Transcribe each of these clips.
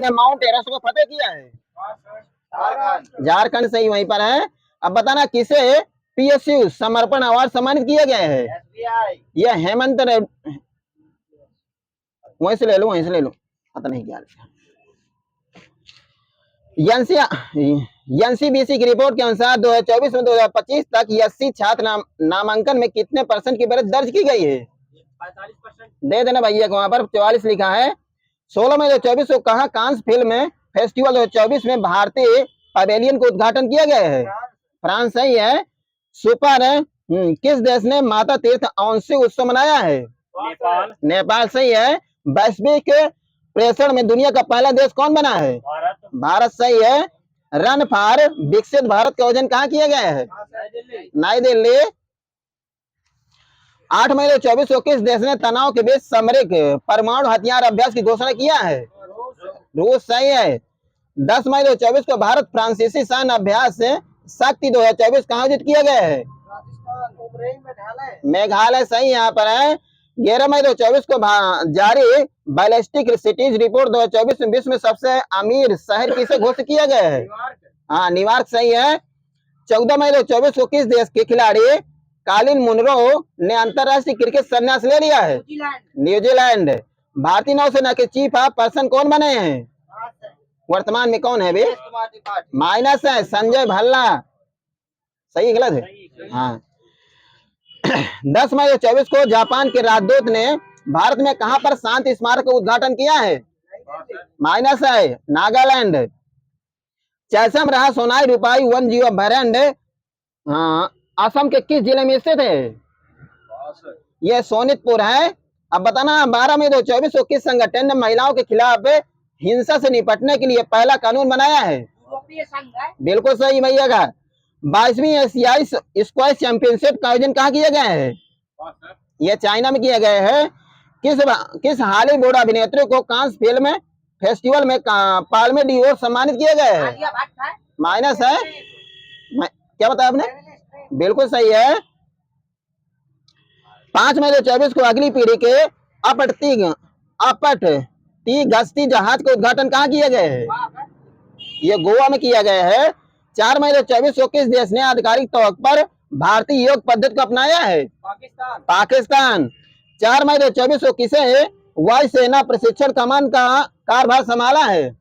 Mount Everest को फतेह किया है? झारखंड से ही वहीं पर है। अब बताना किसे पीएसयू समर्पण अवार्ड सम्मानित किया गया है? यह हेमंत वहीं से ले लो, वहीं से ले लो, पता नहीं क्या एनसीबीसी की रिपोर्ट के अनुसार 2024 में 2025 तक एससी छात्र नामांकन में कितने % की वृद्धि दर्ज की गई है? 45%। दे देना भैया को, वहां पर 44 लिखा है। 16 मई 2024 को कहा कांस फिल्म फेस्टिवल 2024 में भारतीय पवेलियन को उद्घाटन किया गया है? फ्रांस सही है। सुपर किस देश ने माता तीर्थ अंशु उत्सव मनाया है? नेपाल। नेपाल सही है। वैश्विक प्रेषण में दुनिया का पहला देश कौन बना है? भारत। भारत सही है। रन फॉर विकसित भारत का आयोजन कहाँ किया गया है? नई दिल्ली। 8 मई 2024 को किस देश ने तनाव के बीच सामरिक परमाणु हथियार अभ्यास की घोषणा किया है? रूस सही है। 10 मई 2024 को भारत फ्रांसीसी सैन्य अभ्यास शक्ति 2024 कहाँ आयोजित किया गया है? मेघालय सही यहाँ पर है। 11 मई 2024 को जारी बैलिस्टिक सिटीज रिपोर्ट 2024 में विश्व में सबसे अमीर शहर किसे घोषित किया गया है? हाँ, न्यूयॉर्क सही है। 14 मई 2024 को किस देश के खिलाड़ी कालिन मुनरो ने अंतरराष्ट्रीय क्रिकेट संन्यास ले लिया है? न्यूजीलैंड। भारतीय नौसेना के चीफ ऑफ पर्सन कौन बने हैं? वर्तमान में कौन है भी? माइनस है संजय भल्ला। सही गलत है? हाँ। 10 मई 2024 को जापान के राजदूत ने भारत में कहां पर शांति स्मारक का उद्घाटन किया है? माइनस है नागालैंड। चैसम रहा सोनाई रूपाई वन जीव अभ्यारण्य असम के किस जिले में स्थित है? यह सोनितपुर है। अब बताना 12 मई 2024 को किस संगठन ने महिलाओं के खिलाफ हिंसा से निपटने के लिए पहला कानून बनाया है? बिल्कुल सही भैया का। 22वीं एशियाई स्क्वैश चैंपियनशिप का आयोजन कहाँ किया गया है? यह चाइना में किया गया है। किस हॉलीवुड अभिनेत्री को कांस फिल्म फेस्टिवल में पाल्मे डिओर सम्मानित किया गया है? माइनस है। क्या बताया आपने? बिल्कुल सही है। 5 मई 2024 को अगली पीढ़ी के अपट गश्ती जहाज का उद्घाटन कहाँ किया गया है? ये गोवा में किया गया है। 4 मई 2024 को किस देश ने आधिकारिक तौर पर भारतीय योग पद्धति को अपनाया है? पाकिस्तान। 4 मई 2024 को किसे वायुसेना प्रशिक्षण कमान का कार्यभार संभाला है?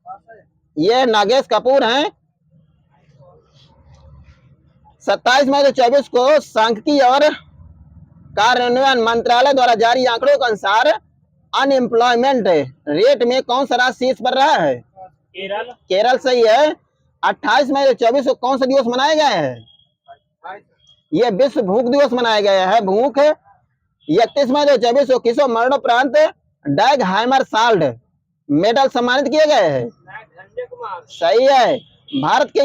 ये नागेश कपूर हैं। 27 मई 2024 को सांख्यिकी और कार्यान्वयन मंत्रालय द्वारा जारी आंकड़ों के अनुसार अनएम्प्लॉयमेंट रेट में कौन सा राज्य शीर्ष पर रहा है? केरल सही है। 28 मई 2024 को कौन सा दिवस मनाया गया है? यह विश्व भूख दिवस मनाया गया है। भूख। 31 मई 2024 को किसो मरणोपरांत डैग हैमर साल्ट मेडल सम्मानित किए गए हैं? सही है। भारत के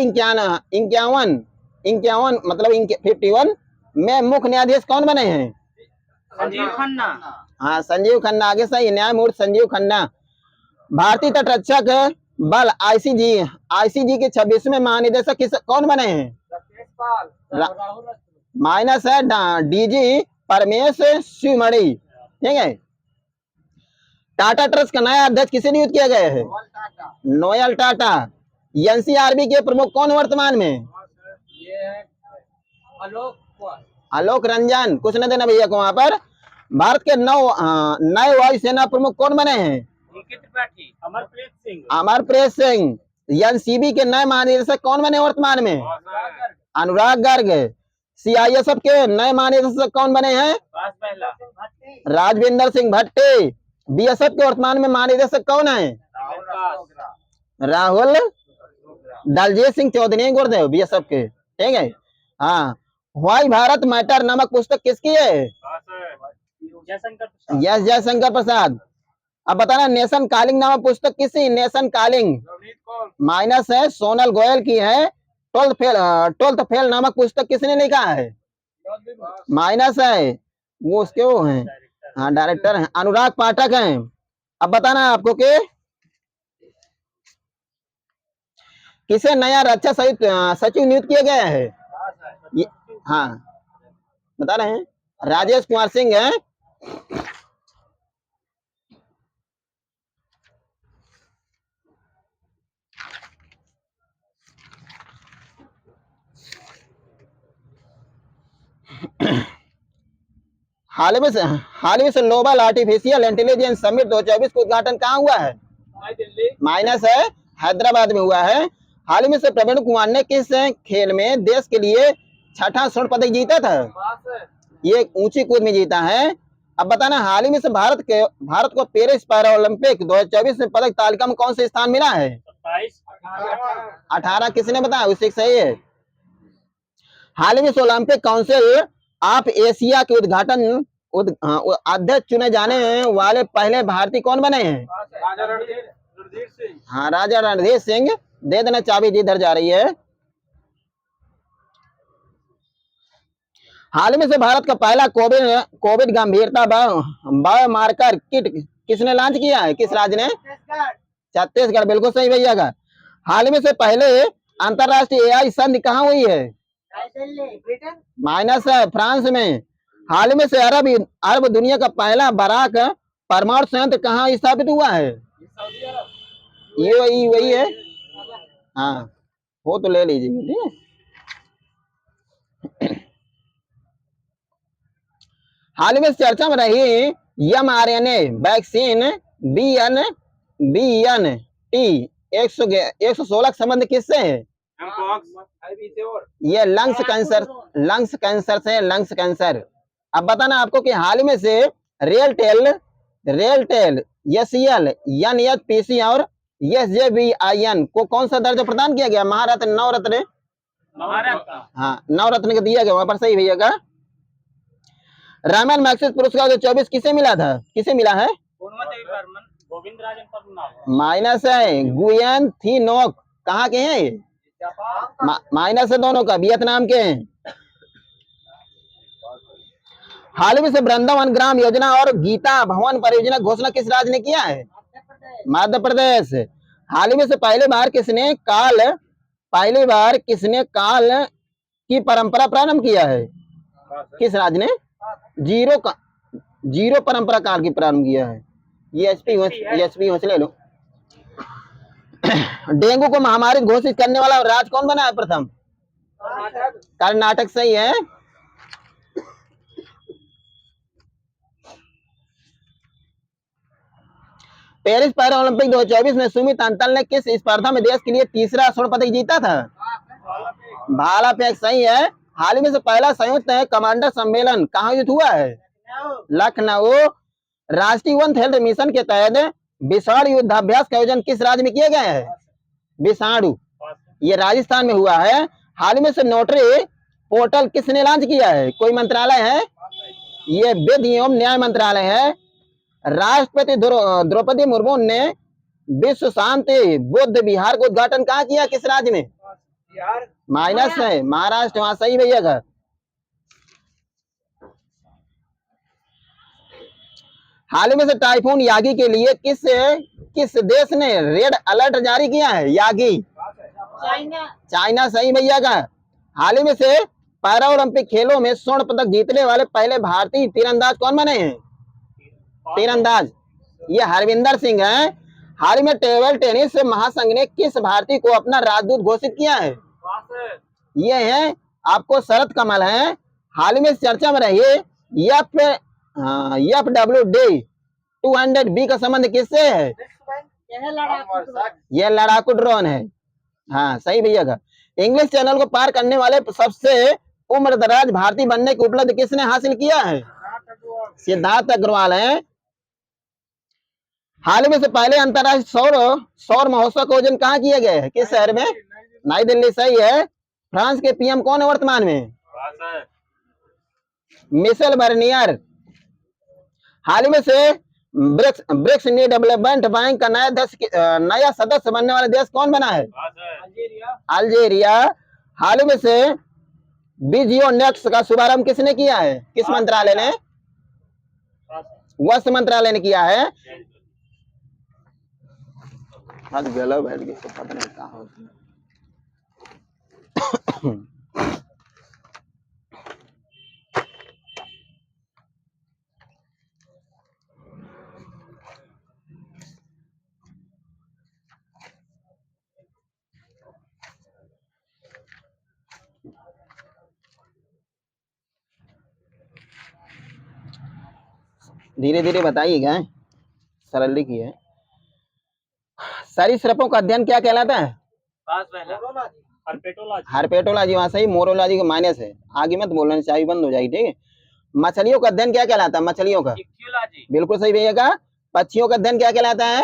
51 मतलब 51 में मुख्य न्यायाधीश कौन बने हैं? संजीव खन्ना। हाँ, संजीव खन्ना आगे सही। न्यायमूर्ति संजीव खन्ना। भारतीय तटरक्षक बल आईसीजी के 26वें महानिदेशक कौन बने हैं? माइनस है डीजी परमेश शिवमणि। ठीक है। टाटा ट्रस्ट का नया अध्यक्ष किसे नियुक्त किया गया है? नोयल टाटा। एनसीआरबी के प्रमुख कौन वर्तमान में? आलोक रंजन। कुछ न देना भैया को वहां पर। भारत के नए वायुसेना प्रमुख कौन बने हैं? अमरप्रीत सिंह। एनसीबी के नए महानिदेशक कौन बने वर्तमान में? अनुराग गर्ग। सीआईएसएफ के नए महानिदेशक कौन बने हैं? राजविंदर सिंह भट्टी। बीएसएफ के वर्तमान में महानिदेशक कौन है? राहुल दलजीत सिंह चौधरी गुरुदेव बीएसएफ के। ठीक है। हाँ। व्हाई भारत मैटर नामक पुस्तक किसकी है? यस जयशंकर प्रसाद। अब बताना नेशन कॉलिंग नामक पुस्तक किसकी? Nation calling. माइनस है सोनल गोयल की है। 12th फेल नामक पुस्तक किसने लिखा है? माइनस है वो उसके वो हैं। हाँ, डायरेक्टर हैं अनुराग पाठक हैं। अब बताना आपको कि किसे नया रक्षा सचिव नियुक्त किया गया है? हाँ, बता रहे हैं राजेश कुमार सिंह है। हाल ही में से ग्लोबल आर्टिफिशियल इंटेलिजेंस समिट 2024 का उद्घाटन कहाँ हुआ है? माइनस है, हैदराबाद में हुआ है। हाल ही में से प्रवीण कुमार ने किस खेल में देश के लिए छठा स्वर्ण पदक जीता था? ये ऊंची कूद में जीता है। अब बताना, हाल ही में से भारत को पेरिस पैरा ओलंपिक 2024 में पदक तालिका में कौन सा स्थान मिला है? 18। किसने बताया? उसे सही है। हाल ही में से ओलंपिक काउंसिल ऑफ एशिया के अध्यक्ष चुने जाने वाले पहले भारतीय कौन बने हैं? हाँ, राजा रणधीर सिंह। दे देना चाबी, जिधर जा रही है। हाल में से भारत का पहला कोविड गंभीरता बायोमार्कर किट किसने लॉन्च किया है? किस राज्य ने? छत्तीसगढ़। बिल्कुल सही भैया का। हाल में से पहले अंतरराष्ट्रीय एआई संधि कहाँ हुई है? माइनस है, फ्रांस में। हाल में से अरब दुनिया का पहला बराक परमाणु संयंत्र कहाँ स्थापित हुआ है? ये वही है। हाँ, वो तो ले लीजिए, ठीक है। हाल में चर्चा में रही mRNA वैक्सीन BNT 116 संबंध किससे है? ये लंग्स कैंसर से, लंग्स कैंसर। अब बताना आपको कि हाल में से रेलटेल SCL NHPC और SJVIN को कौन सा दर्जा प्रदान किया गया? महारत्न, नवरत्न। हाँ, नवरत्न को दिया गया, वहां पर सही भैया का। रामायण मैग्सेसे पुरस्कार 2024 किसे मिला था? किसे मिला है? माइनस है, गुयन थी नोक। कहाँ के हैं? माइनस है दोनों का, वियतनाम के हैं। हाल में से वृंदावन ग्राम योजना और गीता भवन परियोजना घोषणा किस राज्य ने किया है? मध्य प्रदेश। हाल ही में से पहली बार किसने काल की परंपरा प्रारंभ किया है? किस राज्य ने? जीरो परंपरा काल की प्रारंभ किया है। ये एचपी ले लो। डेंगू को महामारी घोषित करने वाला राज्य कौन बना है प्रथम? कर्नाटक। सही है। पेरिस पैरा ओलंपिक 2024 में सुमित अंतल ने किस स्पर्धा में देश के लिए तीसरा स्वर्ण पदक जीता था? भाला फेंक। सही है। हाल ही में से पहला संयुक्त कमांडर सम्मेलन कहाँ आयोजित हुआ है? लखनऊ। राष्ट्रीय वन हेल्थ मिशन के तहत विषाणु युद्धाभ्यास का आयोजन किस राज्य में किया गया है? विषाणु, ये राजस्थान में हुआ है। हाल ही में से नोटरी पोर्टल किसने लॉन्च किया है? कोई मंत्रालय है? ये विधि एवं न्याय मंत्रालय है। राष्ट्रपति द्रौपदी मुर्मू ने विश्व शांति बुद्ध विहार का उद्घाटन कहाँ किया? किस राज्य में? माइनस है, महाराष्ट्र। वहां सही भैया का। हाल ही में से टाइफून यागी के लिए किस देश ने रेड अलर्ट जारी किया है? Yagi, China. सही भैया का। हाल ही में से पैरा ओलंपिक खेलों में स्वर्ण पदक जीतने वाले पहले भारतीय तीरंदाज कौन बने हैं? तीरंदाज, ये हरविंदर सिंह हैं। हाल ही में टेबल टेनिस महासंघ ने किस भारतीय को अपना राजदूत घोषित किया है? ये है आपको शरद कमल है। हाल ही में चर्चा में रही FWD 200B का संबंध किससे है? यह लड़ाकू ड्रोन है। हाँ, सही भैया का। इंग्लिश चैनल को पार करने वाले सबसे उम्रदराज भारतीय बनने की उपलब्धि किसने हासिल किया है? सिद्धार्थ अग्रवाल है। हाल ही में से पहले अंतरराष्ट्रीय सौर महोत्सव का आयोजन कहाँ किया गया है? किस शहर में? नई दिल्ली। सही है। फ्रांस के PM कौन है वर्तमान में? Michel Bernier. हाल ही में से ब्रिक्स न्यू डेवलपमेंट बैंक का नया सदस्य बनने वाला देश कौन बना है? अल्जीरिया। हाल ही में से बीजीओ नेक्स्ट का शुभारंभ किसने किया है? किस मंत्रालय ने? वस्त्र मंत्रालय ने किया है। आज गला बैठ गया, पता नहीं कहाँ होता है। धीरे धीरे बताइएगा, सरल लिखिए। सरीसृपों का अध्ययन क्या कहलाता है? हर्पेटोलॉजी, वहां सही। मोरोलॉजी का माइनस है, आगे मत बोलना, चाबी बंद हो जाएगी, ठीक है। मछलियों का अध्ययन क्या कहलाता है? मछलियों का, बिल्कुल सही भैया का। पक्षियों का अध्ययन क्या कहलाता है?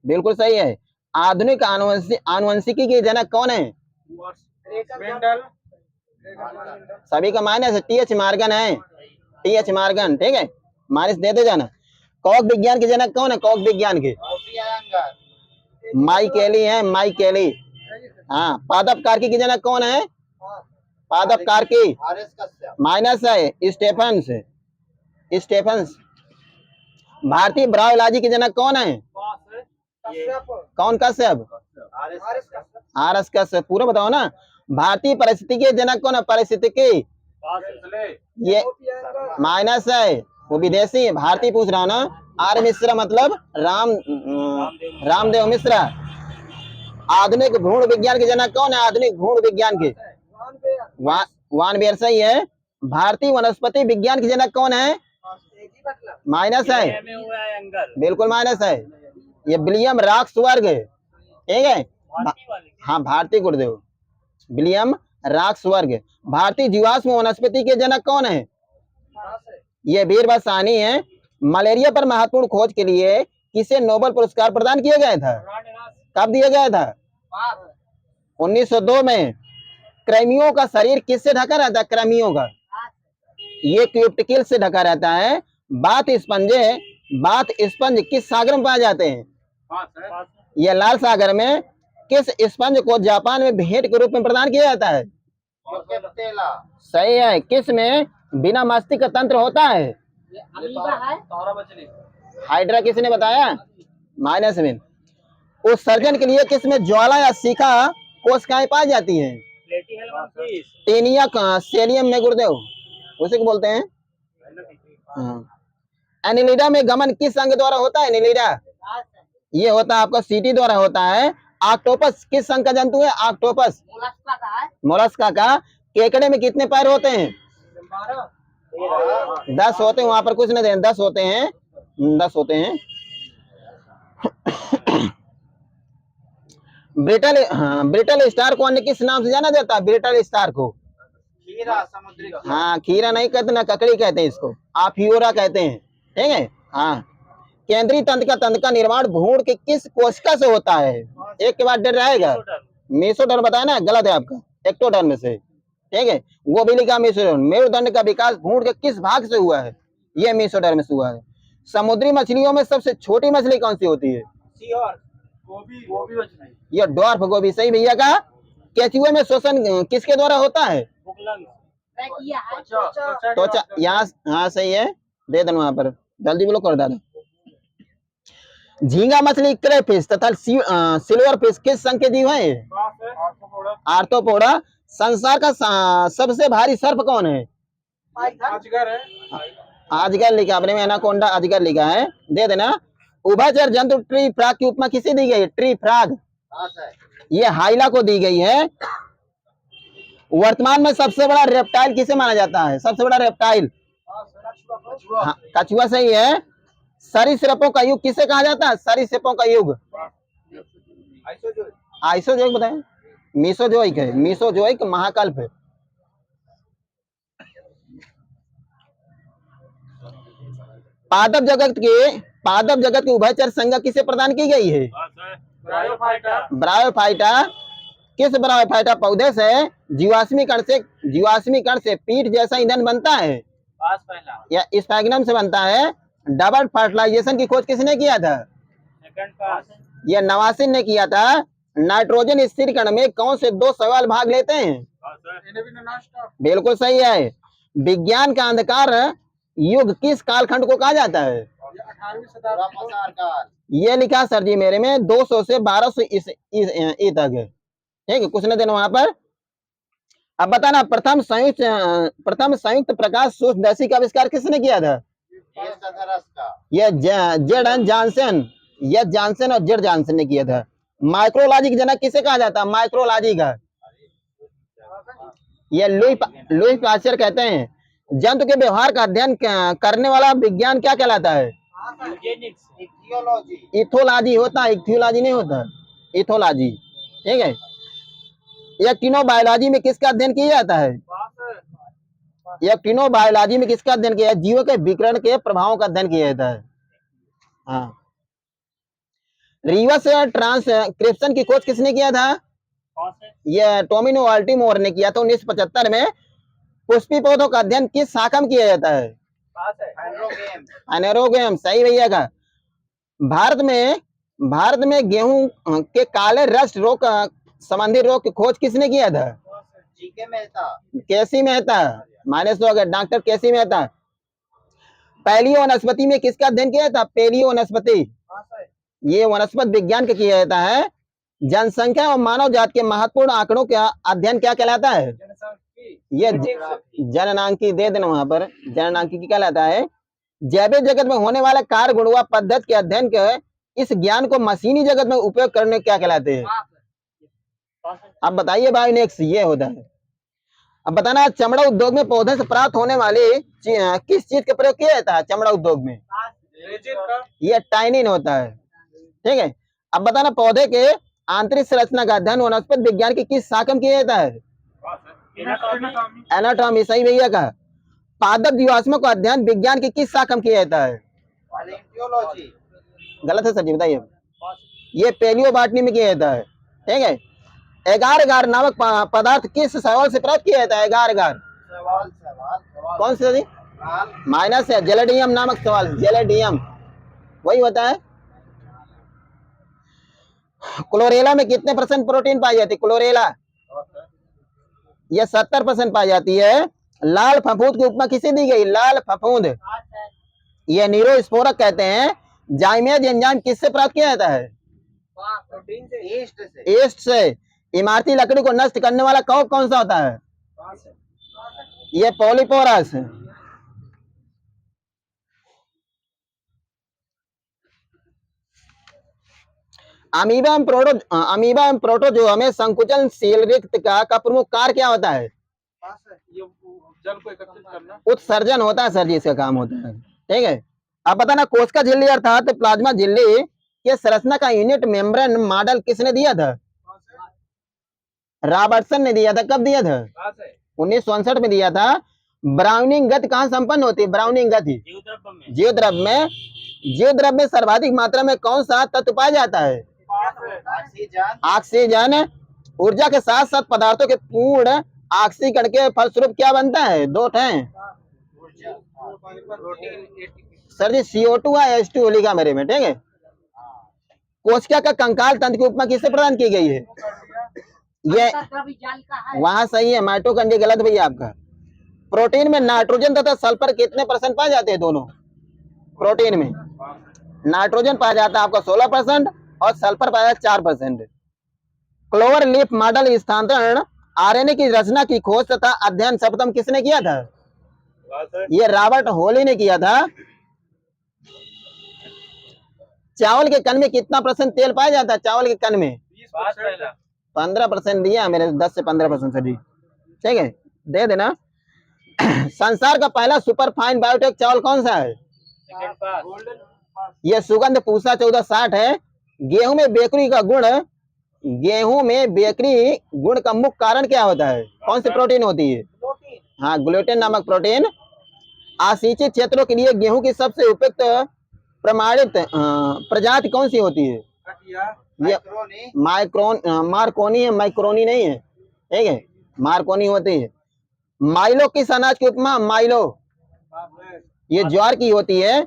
बिल्कुल सही है। आधुनिक आनुवंशिकी के जनक कौन है? सभी का माइनस है, टी.एच. मॉर्गन है, टी.एच. मॉर्गन, ठीक है, माइनस देते जाना। कवक विज्ञान के जनक कौन है? कवक विज्ञान के माइकेली है, माइकेली। हाँ, पादप कार्की के जनक कौन है? पादप कार्की, माइनस है, स्टेफेंस, स्टेफेंस। भारतीय ब्रायोलॉजी के जनक कौन है? कौन? कश्यप, आर.एस. कश्यप। पूरा बताओ ना। भारतीय परिस्थिति के जनक कौन है? परिस्थितिकी, ये माइनस है, वो विदेशी है। भारतीय पूछ रहा हूं ना। आर मिश्रा मतलब रामदेव मिश्रा। आधुनिक भ्रूण विज्ञान के जनक कौन है? आधुनिक भ्रूण विज्ञान के वान बेयर सही है। भारतीय वनस्पति विज्ञान के जनक कौन है? माइनस है, बिल्कुल माइनस है, ये विलियम रॉक्सवर्ग, ठीक है। हाँ, भारतीय गुरुदेव विलियम रॉक्सवर्ग। भारतीय जीवाश्म वनस्पति के जनक कौन है? ये बीरबल साहनी है। मलेरिया पर महत्वपूर्ण खोज के लिए किसे नोबेल पुरस्कार प्रदान किया गया था? कब दिया गया था? 1902 में। कृमियों का शरीर किससे ढका रहता है? कृमियों का, ये क्यूबिकल से ढका रहता है। बात स्पंज किस सागर में पाए जाते हैं? ये लाल सागर में। किस स्पंज को जापान में भेंट के रूप में प्रदान किया जाता है? सही है। किस में बिना मस्तिष्क तंत्र होता है? हाइड्रा, किसने बताया? माइनस में। उत्सर्जन के लिए किस में ज्वाला या शिखा कोशिकाएं पाई जाती हैं? टेनिया सेलियम में गुरुदेव, उसे को बोलते हैं। एनिलिडा में गमन किस अंग द्वारा होता है? एनिलिडा ये होता है आपका सीटी द्वारा होता है। ऑक्टोपस किस संघ का जंतु है? ऑक्टोपस मोलस्का का। केकड़े में कितने पैर होते हैं? 10 होते हैं, वहां पर कुछ नहीं दे, 10 होते हैं, 10 होते हैं। ब्रिटल स्टार को अन्य किस नाम से जाना जाता है? ब्रिटल स्टार को खीरा, समुद्री खीरा। हाँ, खीरा नहीं कहते ना, ककड़ी कहते हैं इसको, आफियोरा कहते हैं, ठीक है। हाँ, केंद्रीय तंत्र का निर्माण भ्रूण के किस कोशिका से होता है? एक के बाद डर रहेगा। मेसोडर्म बताया ना, गलत है आपका, एक्टोडर्म से, ठीक है। वो भी लिखा मेसोडर्म। मेरुदंड का विकास भ्रूण के किस भाग से हुआ है? ये मेसोडर्म से हुआ है। समुद्री मछलियों में सबसे छोटी मछली कौन सी होती है? ये डॉर्फ गोभी, सही भैया का। केचुए में श्वसन किसके द्वारा होता है? त्वचा, यहाँ, हाँ सही है, दे देना वहां पर, जल्दी बोलो, कर दे। झींगा मछली, क्रेफिश तथा सिल्वर फिश किस संघ के जीव हैं? आर्थ्रोपोडा। संसार का सबसे भारी सर्प कौन है? अजगर लिखा आपने, एनाकोंडा अजगर लिखा है, दे देना। उभयचर जंतु ट्री फ्रॉग की उपमा किसे दी गई है? ट्री फ्रॉग, ये हाइला को दी गई है। वर्तमान में सबसे बड़ा रेप्टाइल किसे माना जाता है? सबसे बड़ा रेप्टाइल कछुआ, सही है। सरीसृपों का युग किसे कहा जाता है? सरीसृपों का युग आइसोजोइक बताएं। मीसोजोइक है, मीसोजोइक महाकल्प है। पादप जगत के उभयचर संज्ञा किसे प्रदान की गई है? ब्रायोफाइटा। किस ब्रायोफाइटा पौधे से जीवाश्मी कण से पीठ जैसा ईंधन बनता है? या स्पैग्नम से बनता है। डबल फर्टिलाइजेशन की खोज किसने किया था? यह नवासिन ने किया था। नाइट्रोजन स्थिर कण में कौन से 2 सवाल भाग लेते हैं? बिल्कुल सही है। विज्ञान का अंधकार युग किस कालखंड को कहा जाता है? ये लिखा सर जी मेरे में 200 से 1200 ई तक है, ठीक है, कुछ न देना वहां पर। अब बताना, प्रथम संयुक्त प्रकाश सूक्ष्मदर्शी का आविष्कार किसने किया था? ये जेड जॉनसन और जेड जॉनसन ने किया था। माइक्रोलॉजी के जनक किसे कहा जाता है? माइक्रोलॉजी का ये लुई पाश्चर कहते हैं। जंतु के व्यवहार का अध्ययन करने वाला विज्ञान क्या कहलाता है? इथोलॉजी होता है, इथियोलॉजी नहीं होता, इथोलॉजी। ठीक है। यह कीनोबायोलॉजी में किसका अध्ययन किया जाता है? यह कीनोबायोलॉजी में किसका अध्ययन किया है? जीवों के विकिरण के प्रभावों का अध्ययन किया जाता है। हाँ। रिवर्स ट्रांसक्रिप्शन की खोज किसने किया था? यह टोमिनो अल्टीमोर ने किया था 1975 में। पुष्पी पौधों का अध्ययन किस शाखा में किया जाता है? एनेरोगेम। सही भैया का। भारत में गेहूं के काले रस्ट रोग संबंधी रोग की खोज किसने किया था? जीके मेहता। केसी मेहता। -100 हो गया, डॉक्टर केसी मेहता। पैलियो वनस्पति में किसका अध्ययन किया था? पैलियो वनस्पति। ये वनस्पति विज्ञान का किया जाता है। जनसंख्या और मानव जाति के महत्वपूर्ण आंकड़ों का अध्ययन क्या कहलाता है? ये जननांकी दे देना वहां पर, जननांकी कहलाता है। जैविक जगत में होने वाले कार्य गुणवा पद्धति के अध्ययन के इस ज्ञान को मशीनी जगत में उपयोग करने क्या कहलाते हैं? अब बताइए भाई नेक्स्ट ये होता है। अब बताना, चमड़ा उद्योग में पौधे से प्राप्त होने वाले किस चीज का प्रयोग किया जाता है चमड़ा उद्योग में? ये टाइनिन होता है। ठीक है। अब बताना, पौधे के आंतरिक संरचना का अध्ययन वनस्पति विज्ञान की किस शाखा में किया जाता है? एनाटॉमी। सही भैया का। पादप जीवाश्मों का अध्ययन विज्ञान की किस शाखा में किया जाता है? गलत है सर जी, बताइए। ये पैलियो बॉटनी में किया जाता है। ठीक है। एगार एगार नामक पदार्थ किस सवाल से प्राप्त किया जाता है? एगार एगार कौन सा जी? माइनस है, जेलेडियम नामक सवाल, जेलेडियम वही होता है। क्लोरेला में कितने % प्रोटीन पाई जाती है? क्लोरेला यह 70% पाई जाती है। लाल फफूंद की उपमा किसे दी गई? लाल फफूंद। यह नीरोस्पोरक कहते हैं। जाइमेज एंजाइम किससे प्राप्त किया जाता है? ईस्ट से। इमारती लकड़ी को नष्ट करने वाला कवक कौन सा होता है? यह पॉलीपोरस। अमीबा एवं प्रोटोजोआ में संकुचनशील रिक्तका का प्रमुख कार्य क्या होता है? जल को एकत्रित करना, उत्सर्जन होता है सर जी, इसका काम होता है। ठीक है। अब बताना, कोशिका झिल्ली अर्थात प्लाज्मा झिल्ली के संरचना का यूनिट मेम्ब्रेन मॉडल किसने दिया था? रॉबर्टसन ने दिया था। कब दिया था? 1964 में दिया था। ब्राउनिंग गति कहाँ संपन्न होती है? ब्राउनिंग गति जीवद्रव्य में। जीवद्रव्य में सर्वाधिक मात्रा में कौन सा तत्व पाया जाता है? ऑक्सीजन। ऊर्जा के साथ साथ पदार्थों के पूर्ण ऑक्सीकरण के फलस्वरूप क्या बनता है? दो ठे सर जी, CO2 या H2O लिखा मेरे में। ठीक है। कोशिका का कंकाल तंत्र की उपमा किससे प्रदान की गई है? ये वहां सही है, माइटोकॉन्ड्रिया गलत भैया आपका। प्रोटीन में नाइट्रोजन तथा सल्फर कितने % पाए जाते हैं? दोनों प्रोटीन में नाइट्रोजन पाया जाता है आपका 16% और सल्फर पाया जाता है 4%। क्लोवर लीफ मॉडल स्थानांतरण RNA की रचना की खोज तथा अध्ययन सर्वप्रथम किसने किया था? ये रॉबर्ट हॉली ने किया था। चावल के कण में कितना % तेल पाया जाता है? चावल के कण में 15% दिया मेरे, 10 से 15% सर जी। ठीक है, दे देना। संसार का पहला सुपर फाइन बायोटेक चावल कौन सा है? यह सुगंध पूसा 1460 है। गेहूं में बेकरी गुण का मुख्य कारण क्या होता है? कौन सी प्रोटीन होती है? हाँ, ग्लूटेन नामक प्रोटीन। आसिंचित क्षेत्रों के लिए गेहूं की सबसे उपयुक्त प्रमाणित प्रजाति कौन सी होती है? ये मार्कोनी है, माइक्रोनी नहीं है। ठीक है, मार्कोनी होती है। माइलो किस अनाज की उपमा? माइलो ये ज्वार की होती है।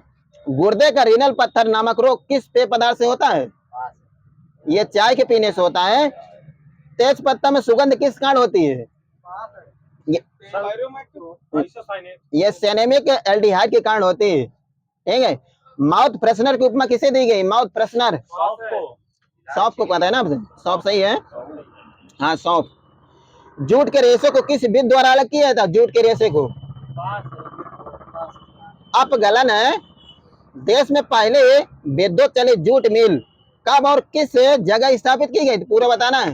गुर्दे का रीनल पत्थर नामक रोग किस पेय पदार्थ से होता है? ये चाय के पीने से होता है। तेज पत्ता में सुगंध किस कारण होती है? ये सिनेमिक एल्डिहाइड के कारण होती है। ठीक है। माउथ फ्रेशनर की उपमा किसे दी गई? माउथ फ्रेशनर सौंफ को पता है ना आपसे? सौंफ सही है। हाँ, सौंफ। जूट के रेशे को किस विधि द्वारा अलग किया था? जूट के रेशे को अपगलन है। देश में पहले विद्युत चलित जूट मिल कब और किस जगह स्थापित की गई? पूरा बताना है।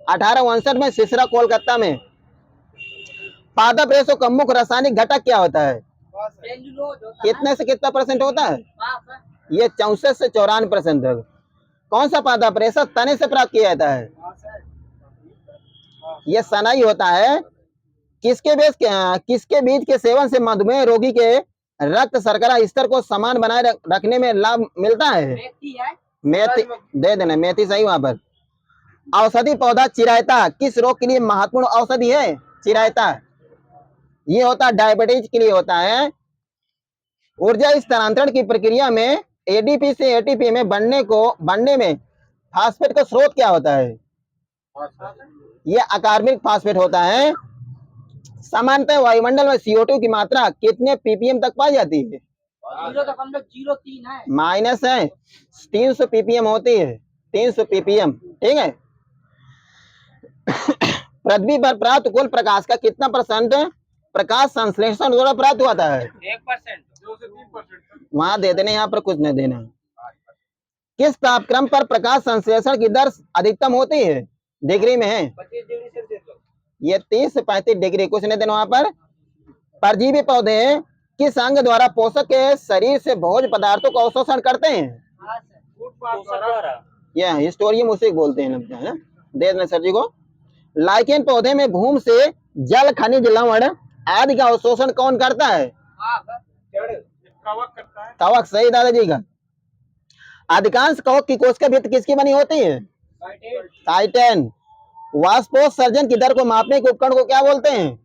1859 में सिसरा कोलकाता में। पादप रेशो का मुख्य रासायनिक घटक क्या होता है? कितने से कितना परसेंट होता है? ये 64 से 94% है। कौन सा पादप रेशा तने से प्राप्त किया जाता है? ये सनाई होता है। किसके बीज के सेवन से मधुमेह रोगी के रक्त शर्करा स्तर को समान बनाए रखने में लाभ मिलता है? मेथी दे देना, मेथी सही वहां पर। औषधि पौधा चिरायता किस रोग के लिए महत्वपूर्ण औषधि है? चिरायता ये होता है डायबिटीज के लिए होता है। ऊर्जा स्थानांतरण की प्रक्रिया में एडीपी से एटीपी में बनने में फास्फेट का स्रोत क्या होता है? ये अकार्बनिक फास्फेट होता है। सामान्यतः वायुमंडल में CO2 की मात्रा कितने ppm तक पाई जाती है? 0.03 है। माइनस है, 300 ppm होती है, 300 ppm। ठीक है। पृथ्वी पर प्राप्त कुल प्रकाश का कितना परसेंट प्रकाश संश्लेषण द्वारा प्राप्त होता है? 1%। वहां दे देने, यहाँ पर कुछ नहीं देना। किस तापक्रम पर प्रकाश संश्लेषण की दर अधिकतम होती है? डिग्री में है। 25 डिग्री सेल्सियस। ये 30 से 35 डिग्री, कुछ नहीं देना वहां पर। परजीवी पौधे किस अंग द्वारा पोषक के शरीर से भोज्य पदार्थों का अवशोषण करते हैं? यह हिस्टोरियम उसे बोलते हैं, दे देना सर जी को। लाइकेन पौधे में भूमि से जल, खनिज, लवण आदि का अवशोषण कौन करता है? कवक सही दादाजी का। अधिकांश कवक की कोशिका भित्ति किसकी बनी होती है? काइटिन। वाष्पोत्सर्जन की दर को मापने के उपकरण को क्या बोलते हैं?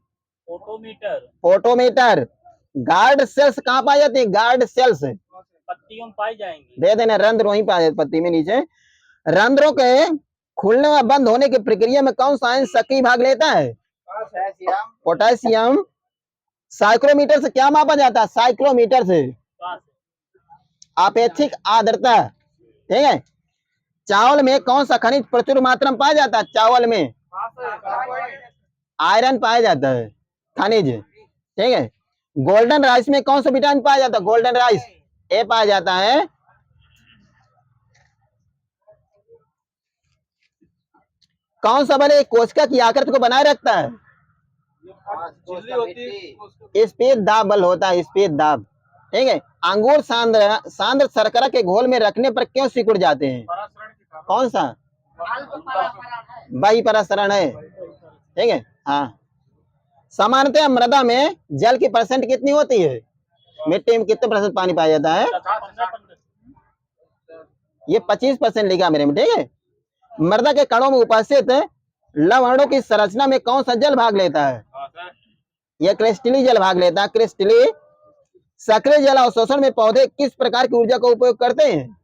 फोटोमीटर। गार्ड सेल्स कहाँ पाई जाती है? गार्ड सेल्स पत्तियों में पाई जाएंगी। दे देना, रंध्र वहीं पाए जाते पत्ती में नीचे। रंध्रों के खुलने व बंद होने की प्रक्रिया में कौन सा अंश सक्रिय भाग लेता है? पोटेशियम। साइक्रोमीटर से क्या मापा जाता है? साइक्रोमीटर से अपेक्षिक आर्द्रता। ठीक है। चावल में कौन सा खनिज प्रचुर मात्रा में पाया जाता है? चावल में आयरन पाया जाता है, खनिज। ठीक है। गोल्डन राइस में कौन सा विटामिन पाया जाता है? गोल्डन राइस ए पाया जाता है। कौन सा बल एक कोशिका की आकृति को बनाए रखता है? स्पीड दाब बल होता है, स्पीड दाब। ठीक है। अंगूर सांद्र शर्करा के घोल में रखने पर क्यों सिकुड़ जाते हैं? कौन सा? बही परासरण है। ठीक है। हाँ। सामान्यतः मृदा में जल की परसेंट कितनी होती है? मिट्टी में कितने परसेंट पानी पाया जाता है? ये 25% लिखा मेरे में। ठीक है। मृदा के कणों में उपस्थित लवणों की संरचना में कौन सा जल भाग लेता है? यह क्रिस्टली जल भाग लेता है, क्रिस्टली। सक्रिय जल अवशोषण में पौधे किस प्रकार की ऊर्जा का उपयोग करते हैं?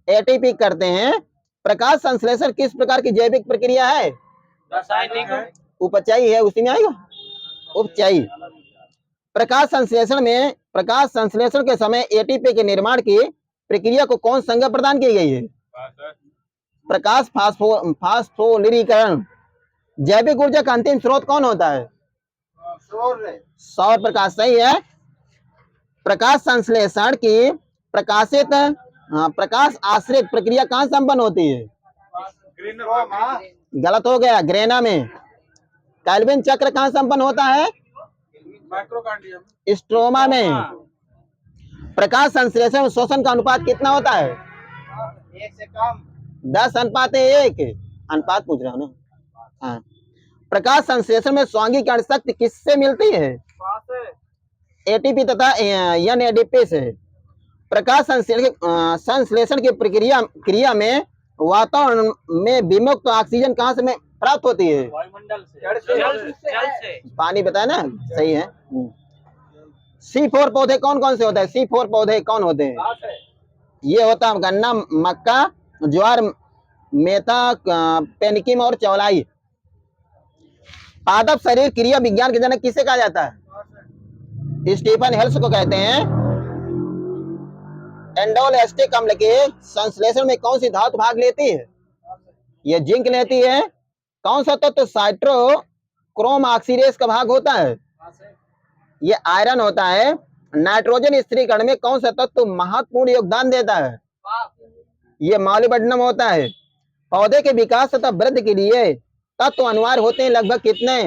एटीपी करते हैं। प्रकाश संश्लेषण किस प्रकार की जैविक प्रक्रिया है? रासायनिक। उपचयी है, उसी में आएगा उपचयी। प्रकाश संश्लेषण के समय एटीपी के निर्माण की प्रक्रिया को कौन संज्ञा प्रदान की गई है? प्रकाश फास्फोलिरीकरण। जैविक ऊर्जा का अंतिम स्रोत कौन होता है? सौर प्रकाश सही है। प्रकाश संश्लेषण की प्रकाश आश्रित प्रक्रिया कहाँ संपन्न होती है? गलत हो गया, ग्रेना में। कैल्विन चक्र कहाँ संपन्न होता है? स्ट्रोमा में। प्रकाश संश्लेषण में शोषण का अनुपात कितना होता है? 1 से कम। 10:1 अनुपात पूछ रहा हूँ ना। हाँ। प्रकाश संश्लेषण में स्वांगिक शक्ति किससे मिलती है? एटीपी तथा एनएडीपी से। प्रकाश संश्लेषण की क्रिया में वातावरण में विमुक्त ऑक्सीजन कहाँ से प्राप्त होती है? वायुमंडल से। जल से। पानी बताया ना, सही है। C4 पौधे कौन कौन से होते हैं? C4 पौधे कौन होते हैं? ये होता है गन्ना, मक्का, ज्वार, मेथा, पेनिकिम और चौलाई। पादप शरीर क्रिया विज्ञान के जनक किसे कहा जाता है? स्टीफन हेल्स को कहते हैं। एंडोलेस्टिक अम्ल के संश्लेषण में कौन सी धातु भाग लेती है? ये जिंक लेती है। कौन सा तत्व साइट्रोक्रोम ऑक्सीडेज का भाग होता है? ये आयरन होता है। नाइट्रोजन स्थिरीकरण में कौन सा तत्व महत्वपूर्ण योगदान देता है? ये मॉलिब्डेनम होता है। पौधे के विकास तथा वृद्धि के लिए तत्व अनिवार्य होते हैं लगभग कितने?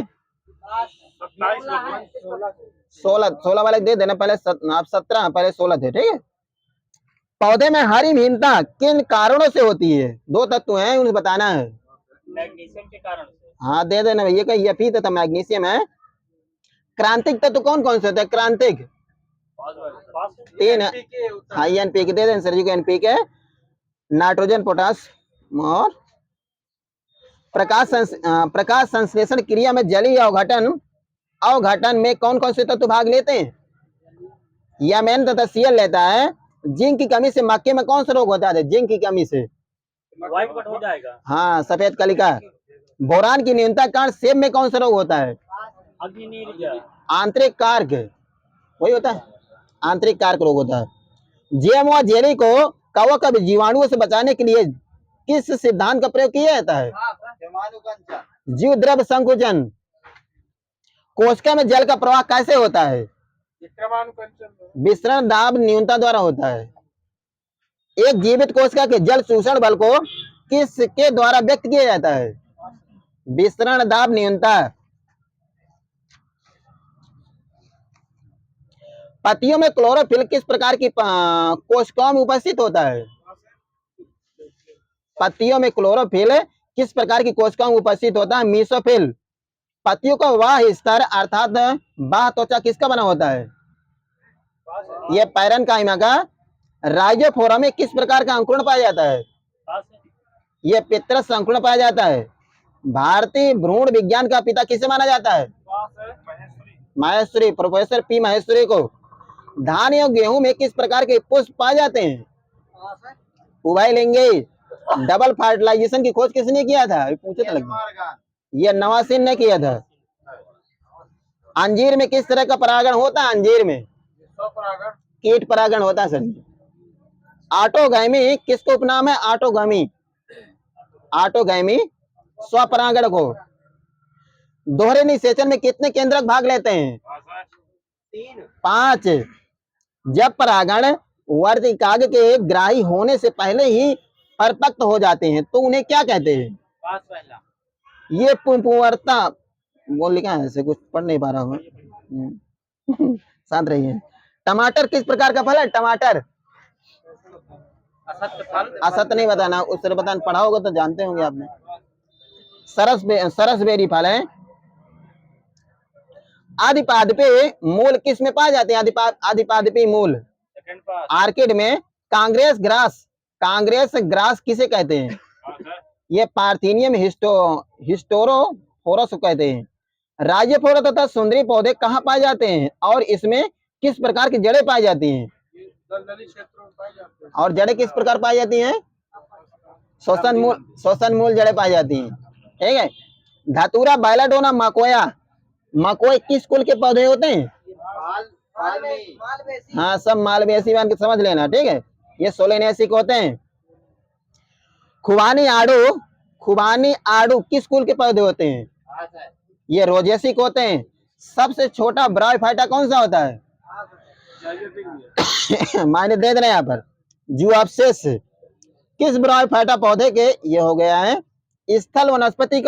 16 वाले दे देना, पहले आप 17 पहले 16 थे, ठीक है। पौधे में हरी विहीनता किन कारणों से होती है? 2 तत्व हैं, उन्हें बताना है। मैग्नीशियम के कारण से। हाँ दे देना भैया का, ये तथा मैग्नीशियम है। क्रांतिक तत्व कौन कौन से होते हैं? क्रांतिक 3 है। हाँ एनपीके दे देना सर जी को, एनपीके, नाइट्रोजन, पोटास और प्रकाश संश्लेषण क्रिया में जलीय अवघटन में कौन कौन से तत्व भाग लेते हैं? यामेन तथा सीएल लेता है। जिंक की कमी से मक्के में कौन सा रोग होता है? जिंक की कमी से व्हाइट कट हो जाएगा। हाँ सफेद कलिका। बोरान की न्यूनता कारण सेब में कौन सा रोग होता है? आंतरिक कारक, वही होता है, आंतरिक कारक रोग होता है। जीएमओ जेली को कवक जीवाणुओं से बचाने के लिए किस सिद्धांत का प्रयोग किया जाता है? जीव द्रव्य संकुचन। कोशिका में जल का प्रवाह कैसे होता है? विसरण दाब न्यूनता द्वारा होता है। एक जीवित कोशिका के जल शोषण बल को किसके द्वारा व्यक्त किया जाता है? विसरण दाब न्यूनता। पत्तियों में क्लोरोफिल किस प्रकार की कोशिकाओं में उपस्थित होता है? पत्तियों में क्लोरोफिल किस प्रकार की कोशिकाओं में उपस्थित होता है? मीसोफिल। पत्तियों का वाह स्तर अर्थात बाह्य त्वचा किसका बना होता है? यह पैरेन्काइमा का। राइजोफोरा में किस प्रकार का अंकुरण पाया जाता है? यह पितरस अंकुरण पाया जाता है। भारतीय भ्रूण विज्ञान का पिता किसे माना जाता है? माहेश्वरी, प्रोफेसर पी माहेश्वरी को। धान एवं गेहूं में किस प्रकार के पुष्प पाए जाते हैं? उभयलिंगी। डबल फर्टिलाइजेशन की खोज किसने किया था? पूछे तो लगता, यह नवासिन ने किया था। अंजीर में किस तरह का परागण होता है? अंजीर में कीट परागण होता है सर। ऑटोगैमी किसको उपनाम है? ऑटोगैमी स्वपरागण को। दोहरे निषेचन में कितने केंद्रक भाग लेते हैं? 5। जब परागण वर्तिकाग्र के ग्राही होने से पहले ही परिपक्व हो जाते हैं तो उन्हें क्या कहते हैं? ये पुंपुवर्ता वो लिखा है, ऐसे कुछ पढ़ नहीं पा रहा हूँ। शांत रहिए। टमाटर किस प्रकार का फल है? टमाटर असत नहीं बताना, उस तरह बताना, पढ़ा होगा तो जानते होंगे आपने। सरसबेरी फल है। आदिपादपे मूल किस में पाए जाते हैं? आदिपादपी मूल आर्किड में। कांग्रेस ग्रास किसे कहते हैं? ये पार्थिनियम हिस्टोरोफोरस कहते हैं। राइजोफोरा तथा सुंदरी पौधे कहाँ पाए जाते हैं और इसमें किस प्रकार की जड़ें पाई जाती हैं? और जड़ें किस प्रकार पाई जाती हैं? श्वसन मूल जड़ें पाई जाती हैं, ठीक है। धतूरा, बैलाडोना, मकोई किस कुल के पौधे होते हैं? हाँ सब मालवेसी वान के समझ लेना, ठीक है। ये सोलेनेसी के होते हैं। खुबानी आड़ू किस कुल के पौधे होते हैं? ये रोजेसी के होते हैं। सबसे छोटा ब्रायोफाइटा कौन सा होता है? मायने दे देना यहाँ पर। जुआप्सिस किस ब्रायोफाइटा पौधे के ये हो गया है। स्थल वनस्पति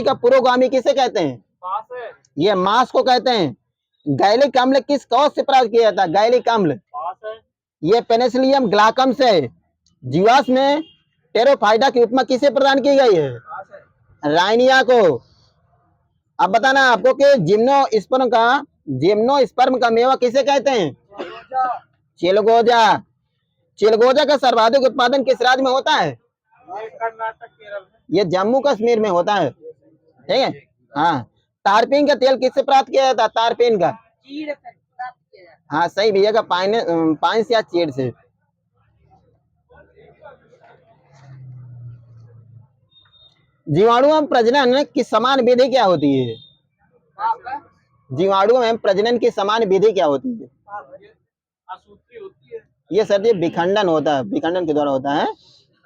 का पुरोगामी किसे कहते हैं? ये मांस को कहते हैं। गैलिक अम्ल किस कौश से प्राप्त किया जाता है? गैलिक अम्ल ये पेनिसिलियम ग्लाकम से। जीवाश्म में टेरोफाइटा की उपमा किसे प्रदान की गई है? राइनिया को। अब बताना आपको कि जिम्नोस्पर्म का मेवा किसे कहते हैं? चिलगोजा का सर्वाधिक उत्पादन किस राज्य में होता है? कर्नाटक, केरल। ये जम्मू कश्मीर में होता है, ठीक है। हाँ तारपीन का तेल किससे प्राप्त किया जाता है? तारपीन का हाँ सही भैया का पाइन से या चीड़ से। जीवाणु में प्रजनन की समान विधि क्या होती है? जीवाणु में प्रजनन की समान विधि क्या होती है? ये सर जी विखंडन होता है, विखंडन के द्वारा होता है।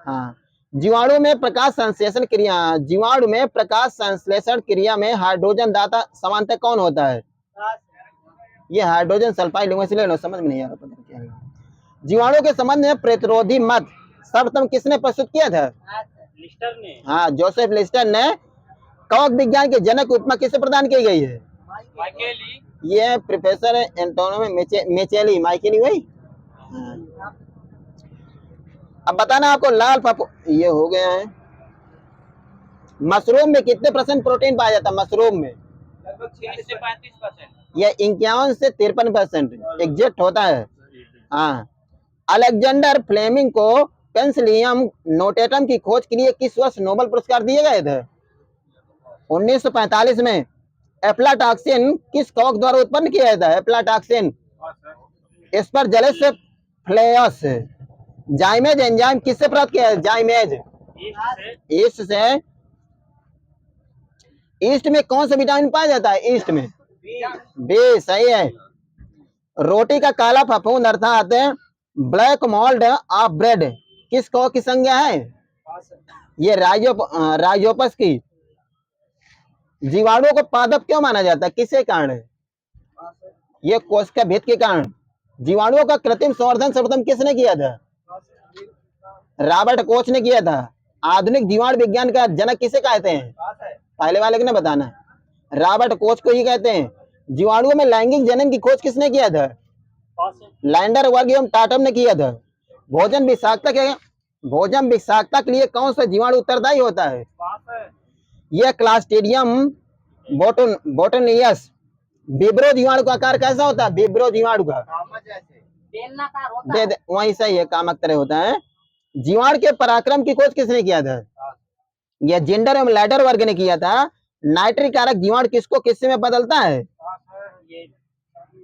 हाँ जीवाणु में प्रकाश संश्लेषण क्रिया में हाइड्रोजन दाता समानतः कौन होता है? ये हाइड्रोजन सल्फाइड समझ में नहीं आ रहा पता क्या है। जीवाणु के संबंध में प्रतिरोधी मत सर्वप्रथम किसने प्रस्तुत किया था? लिस्टर ने। हाँ जोसेफ लिस्टर ने कवक विज्ञान के जनक उपमा किसे प्रदान की गई है? माइकेली ये प्रोफेसर एंटोनियो मेचेली, माइकेली वही। अब बताना आपको लाल पपो, ये हो गया है। मशरूम में कितने % प्रोटीन पाया जाता है? मशरूम में लगभग 40 से 35%। यह 51 से 53% एग्जैक्ट होता है। हाँ, अलेक्जेंडर फ्लेमिंग को पेंसिलियम नोटेटम की खोज के लिए किस वर्ष नोबेल पुरस्कार दिए गए थे? 1945 में। एफ्लाटॉक्सिन किस कवक द्वारा उत्पन्न किया जाता है? Aflatoxin aspergillus flavus. Zymase enzyme किससे प्राप्त किया है? जाइमेज ईस्ट से। ईस्ट में कौन सा विटामिन पाया जाता है? ईस्ट में बी, सही है। रोटी का काला फफूंद अर्थात ब्लैक मोल्ड ऑफ ब्रेड किस कवक की संज्ञा है? ये राइजोपस की। जीवाणुओं को पादप क्यों माना जाता है? किसके कारण? ये कोशिका भेद के कारण। जीवाणुओं का कृत्रिम संवर्धन सर्वप्रथम किसने किया था? रॉबर्ट कोच ने किया था। आधुनिक जीवाणु विज्ञान का जनक किसे कहते हैं? पहले वाले ने बताना। रॉबर्ट कोच को ही कहते हैं। जीवाणुओं में लैंगिक जनन की खोज किसने किया था? लैंडर वर्ग एवं टाटम ने किया था। भोजन विषाक्तता के लिए कौन सा जीवाणु उत्तरदायी होता है? यह क्लास्ट्रीडियम बोटोनियस। विब्रो जीवाणु का आकार कैसा होता है? विब्रो जीवाणु का वही सही है, कामक तरह होता है। जीवाणु के पराक्रम की खोज किसने किया था? यह जेंडर एवं लैडर वर्ग ने किया था। नाइट्रिक कारक जीवाणु किसको किससे में बदलता है?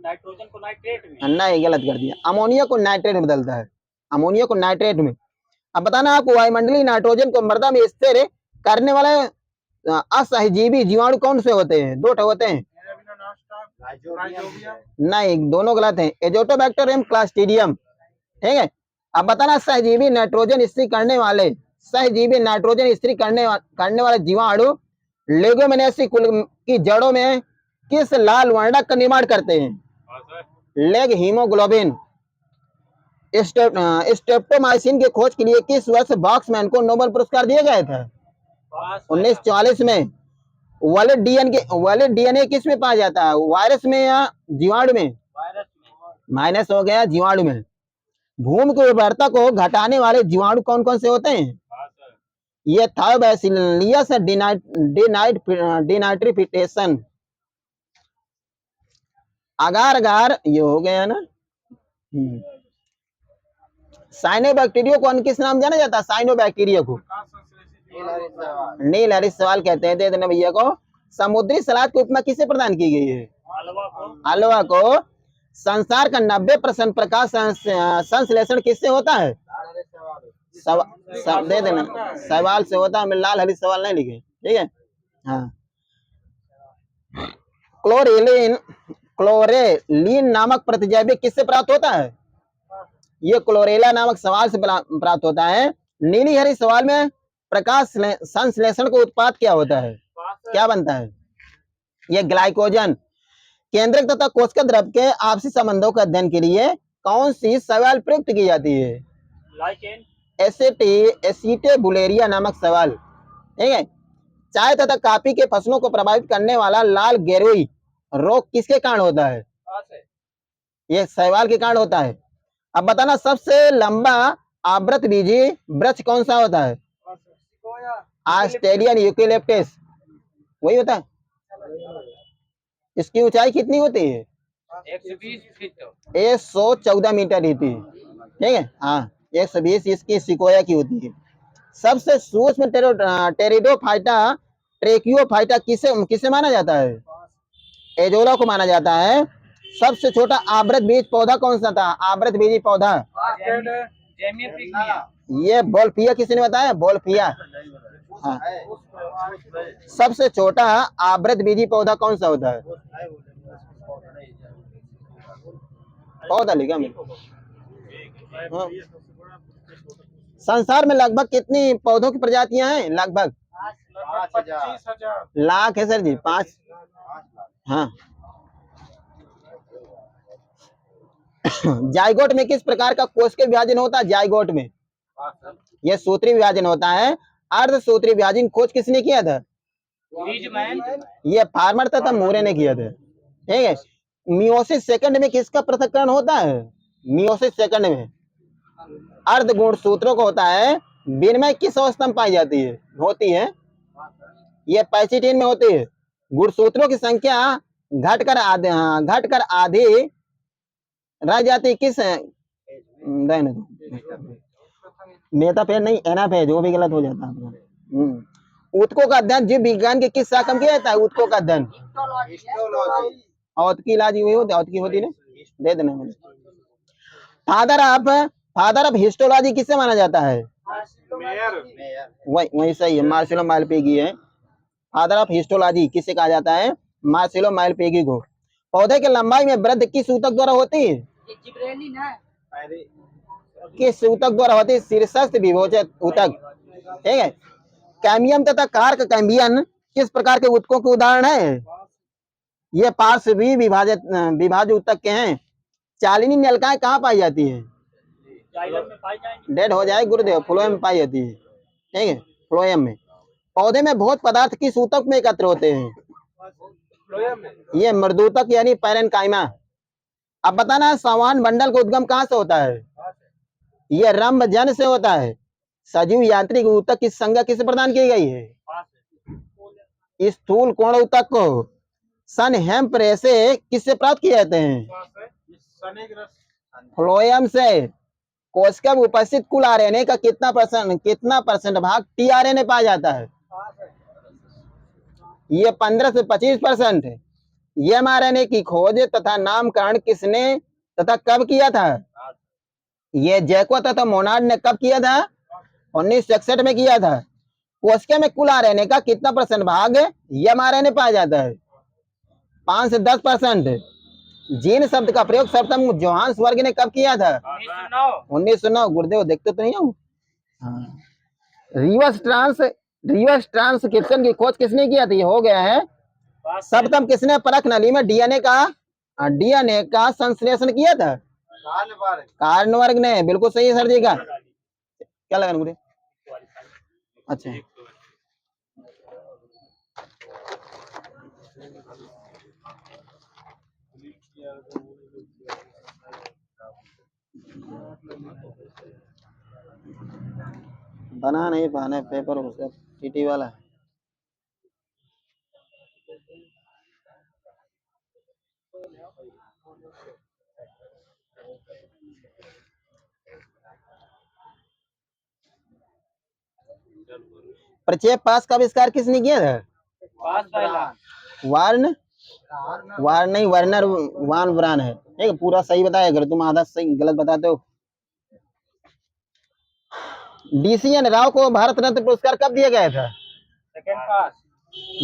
नाइट्रोजन को नाइट्रेट में। नहीं, गलत कर दिया। अमोनिया को नाइट्रेट में बदलता है। अमोनिया को नाइट्रेट में। अब बताना आपको वायुमंडलीय नाइट्रोजन को मृदा में स्थिर करने वाले असहजीवी जीवाणु कौन से होते हैं? 2 होते हैं। नहीं, दोनों गलत हैं। एजोटोबैक्टर एवं क्लास्ट्रीडियम। ठीक है। अब बताना सहजीवी नाइट्रोजन स्थिर करने वाले जीवाणु लेगोमिनेसी कुल की जड़ों में किस लाल वर्णक का निर्माण करते हैं? Leg haemoglobin. स्ट्रेप्टोमाइसिन की खोज के लिए किस वर्ष बॉक्समैन को नोबेल पुरस्कार दिए गए थे? 1944 में। वैलिड डीएनए किस में पाया जाता है? वायरस में या जीवाणु में? माइनस हो गया, जीवाणु में। भूमि की उर्वरता को घटाने वाले जीवाणु कौन कौन से होते हैं? ये थायोबैसिलियस डिनाइट्रिफिकेशन। अगार अगार, ये हो गया ना। साइनोबैक्टीरिया को किस नाम जाना जाता है? साइनोबैक्टीरिया को नील हरित सवाल कहते हैं। दे देना भैया को। समुद्री सलाद की उपमा किसे प्रदान की गई है? हलवा को। संसार का 90% प्रकाश संश्लेषण किससे होता है? दे देना, सवाल से होता है। मैं लाल हरित सवाल नहीं लिखे, ठीक है। हाँ, क्लोरेलिन नामक प्रतिजैविक किससे प्राप्त होता है? ये क्लोरेला नामक सवाल से प्राप्त होता है। नीली हरी सवाल में प्रकाश संश्लेषण को उत्पाद क्या होता है? क्या बनता है? ये ग्लाइकोजन। केंद्रक तथा कोशिका द्रव के आपसी संबंधों के अध्ययन के लिए कौन सी सवाल प्रयुक्त की जाती है? एसिटेबुलेरिया नामक सवाल, ठीक है। चाय तथा कॉफी के फसलों को प्रभावित करने वाला लाल गेरुई रोग किसके कारण होता है? ये सवाल के कारण होता है। अब बताना सबसे लंबा आवृतबीजी वृक्ष कौन सा होता है? ऑस्ट्रेलियन यूकेलिप्टस, वही होता है। इसकी ऊंचाई कितनी होती है? 114 मीटर होती है, ठीक है। हाँ, 120 इसकी सिकोया की होती है। सबसे सूक्ष्म टेरिडोफाइटा ट्रेकियोफाइटा किसे माना जाता है? एजोला को माना जाता है। सबसे छोटा आवृत बीज पौधा कौन सा था? आवृत बीजी पौधा ये बोल्फिया। किसी ने बताया? बोल्फिया। हाँ। सबसे छोटा आवृत बीजी पौधा कौन सा होता है? पौधा लिखा मैं। हाँ। संसार में लगभग कितनी पौधों की प्रजातियां हैं? लगभग 25,000 लाख है सर जी। 5। हाँ। जाइगोट में किस प्रकार का कोशिकीय विभाजन होता है? जाइगोट में यह सूत्री विभाजन होता है। अर्धसूत्री विभाजन खोज किसने किया था? बीजमैन ये फार्मर तथा मूरे ने किए थे। ठीक है। मियोसिस सेकंड में किसका पृथक्करण होता है? मियोसिस सेकंड में अर्ध गुणसूत्रों को होता है। विनिमय किस अवस्था में पाई जाती है होती है? ये पैसिटिन में होती है। गुणसूत्रों की संख्या घटकर आधी रह जाती किस रहने दो, मेटा फेज नहीं एना फेज, वो भी गलत हो जाता है। ऊतकों का अध्ययन जीव विज्ञान के किस शाखा में किया जाता है? ऊतकों का अध्ययन औतकी इलाज हुई होती, औतकी होती ना, दे देना मुझे। फादर ऑफ हिस्टोलॉजी किससे माना जाता है? वही सही है, मार्सेलो मालपेगी है। फादर ऑफ हिस्टोलॉजी किससे कहा जाता है? मार्सेलो मालपेगी को। पौधे की लंबाई में वृद्धि किस ऊतक द्वारा होती है? किस ऊतक द्वारा होती है? शीर्षस्थ विभोजक ऊतक। ठीक है। कैम्बियम तथा कार्क कैम्बियन किस प्रकार के ऊतकों के उदाहरण है? ये पार्श्वी विभाज्य ऊतक के हैं। चालिनी नलिकाएं कहाँ पाई जाती है? डेड हो जाए गुरुदेव, फ्लोएम में पाई जाती है। ठीक है, फ्लोएम में। पौधे में बहुत पदार्थ किस ऊतक में एकत्र होते हैं? ये मृदूतक यानी पैरेन्काइमा। अब बताना, संवहन मंडल का उद्गम कहाँ से होता है? ये रंभजन से होता है। सजीव यांत्रिक ऊतक की संज्ञा किसे प्रदान की गई है? स्थूल कोण ऊतक को सन हेम्प्रे से किससे प्राप्त किए जाते हैं? फ्लोएम से। कोशिका में उपस्थित कुल आरएनए का कितना परसेंट भाग टीआरएनए पाया जाता है? ये 15 से 25% है। एमआरएनए की खोज तथा नामकरण किसने तथा कब किया था? ये जैको तथा मोनार्ड ने कब किया था? 1961 में किया था। कोशिका में कुल आरएनए का कितना परसेंट भाग एमआरएनए पाया जाता है? 5 से 10%। जीन शब्द का प्रयोग सर्वप्रथम जोहान्सबर्ग ने कब किया था? 1909। गुरुदेव देखते तो नहीं हूँ। रिवर्स ट्रांसक्रिप्शन की खोज किसने किया था? ये हो गया है। सर्वप्रथम किसने परख नली में डीएनए का संश्लेषण किया था? कार्नवर्ग ने। बिल्कुल सही है सर जी का। क्या लगा मुझे? अच्छा, बना नहीं पाने पेपर उसका टीटी वाला है। प्रक्षेप पास का आविष्कार किसने किया था? वर्नर वान ब्रान है। ठीक, पूरा सही बताया। अगर तुम आधा सही गलत बताते हो। डीसीएन राव को भारत रत्न पुरस्कार कब दिया गया था?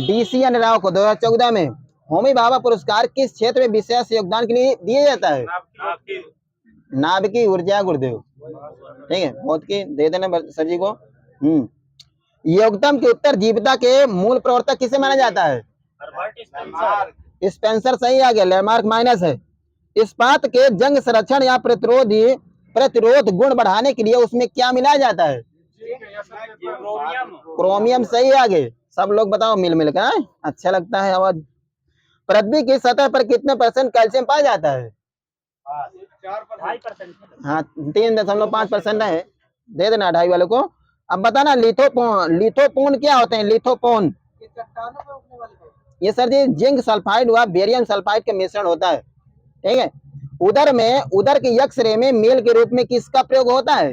डीसीएन राव को 2014 में। होमी भाभा पुरस्कार किस क्षेत्र में विशेष योगदान के लिए दिया जाता है? नाभिकीय ऊर्जा। गुरुदेव। ठीक है, बहुत की दे देना सर जी को। योगदान के उत्तर जीविता के मूल प्रवर्तक किसे माना जाता है? स्पेंसर सही आ गया। लैंडमार्क माइनस है। इस्पात के जंग संरक्षण या प्रतिरोध गुण बढ़ाने के लिए उसमें क्या मिलाया जाता है? क्रोमियम सही आगे। सब लोग बताओ मिल कर। अच्छा लगता है आवाज। पृथ्वी की सतह पर कितने % कैल्शियम पाया जाता है? 2.5%। हाँ, 3.5% है। दे देना 2.5 वाले को। अब बताना, लिथोपोन क्या होते हैं? लिथोपोन ये सर जी जिंक सल्फाइड व बेरियम सल्फाइड का मिश्रण होता है। ठीक है। उदर के एक्सरे में मेल के रूप में किसका प्रयोग होता है?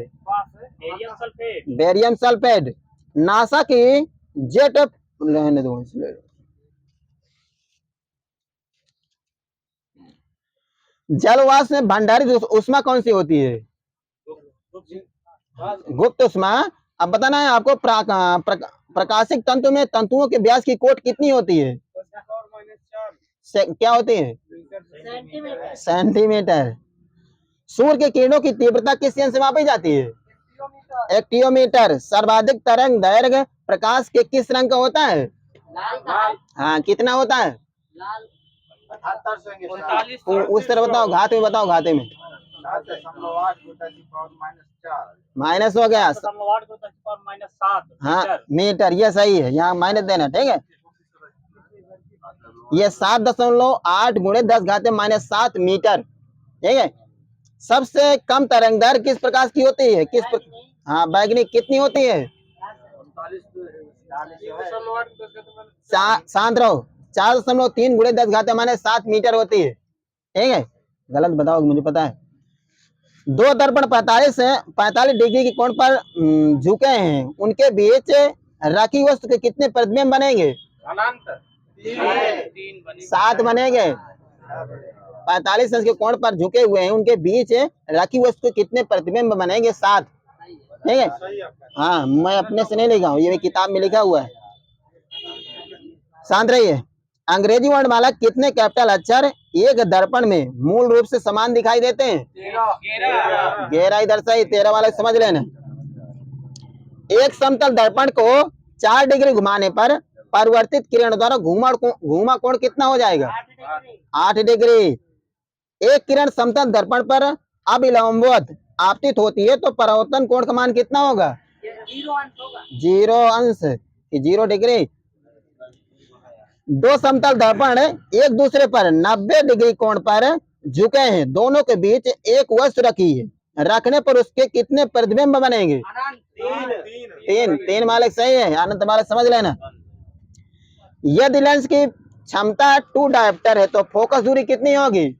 Barium sulphate. नासा की जेट रहने दो। जलवाष्प में भंडारित उष्मा कौन सी होती है? गुप्त उष्मा। अब बताना है आपको, प्रकाशिक तंतु में तंतुओं के व्यास की कोट कितनी होती है? क्या होती है? सेंटीमीटर। सूर्य के किरणों की तीव्रता किस यंत्र से मापी जाती है? एक्टियोमीटर। सर्वाधिक तरंग दैर्घ्य प्रकाश के किस रंग का होता है? हाँ, कितना होता है? उस तरह बताओ, घाते में बताओ। घाते में माइनस हो गया। हाँ, मीटर। ये सही है, यहाँ माइनस देना। ठीक है। ये 7.8 गुणे 10⁻⁷ मीटर, ठीक है। सबसे कम तरंग दर किस प्रकाश की होती है? हाँ बैगनी कितनी होती है? शांत रहो, 4.3 गुणे 10⁻⁷ मीटर होती है, ठीक है। गलत बताओगे मुझे पता है। दो दर्पण 45 डिग्री के कोण पर झुके हैं, उनके बीच राखी वस्तु के कितने प्रतिबिंब बनेंगे? 7 बनेंगे। 45 अंश के कोण पर झुके हुए हैं, उनके बीच राखी वस्तु के कितने प्रतिबिंब बनेंगे? 7, ठीक है। हाँ मैं अपने से नहीं लिखा हूँ, ये भी किताब में लिखा हुआ है। शांत रहिए। अंग्रेजी वर्णमाला कितने कैपिटल अक्षर एक दर्पण में मूल रूप से समान दिखाई देते हैं? 13। गहराई दर्शाई 13 वाला समझ लेना। एक समतल दर्पण को 4 डिग्री घुमाने पर परिवर्तित किरण द्वारा घूमा कोण कितना हो जाएगा? 8 डिग्री। एक किरण समतल दर्पण पर अभिलंबवत आपतित होती है तो परावर्तन कोण का मान कितना होगा? 0 अंश, 0 डिग्री। दो समतल दर्पण एक दूसरे पर 90 डिग्री कोण पर झुके हैं, दोनों के बीच एक वस्तु रखी है, रखने पर उसके कितने प्रतिबिंब बनेंगे? 3 मालिक सही है। आनंद मालिक समझ लेना। यदि लेंस की क्षमता 2 डायोप्टर है तो फोकस दूरी कितनी होगी?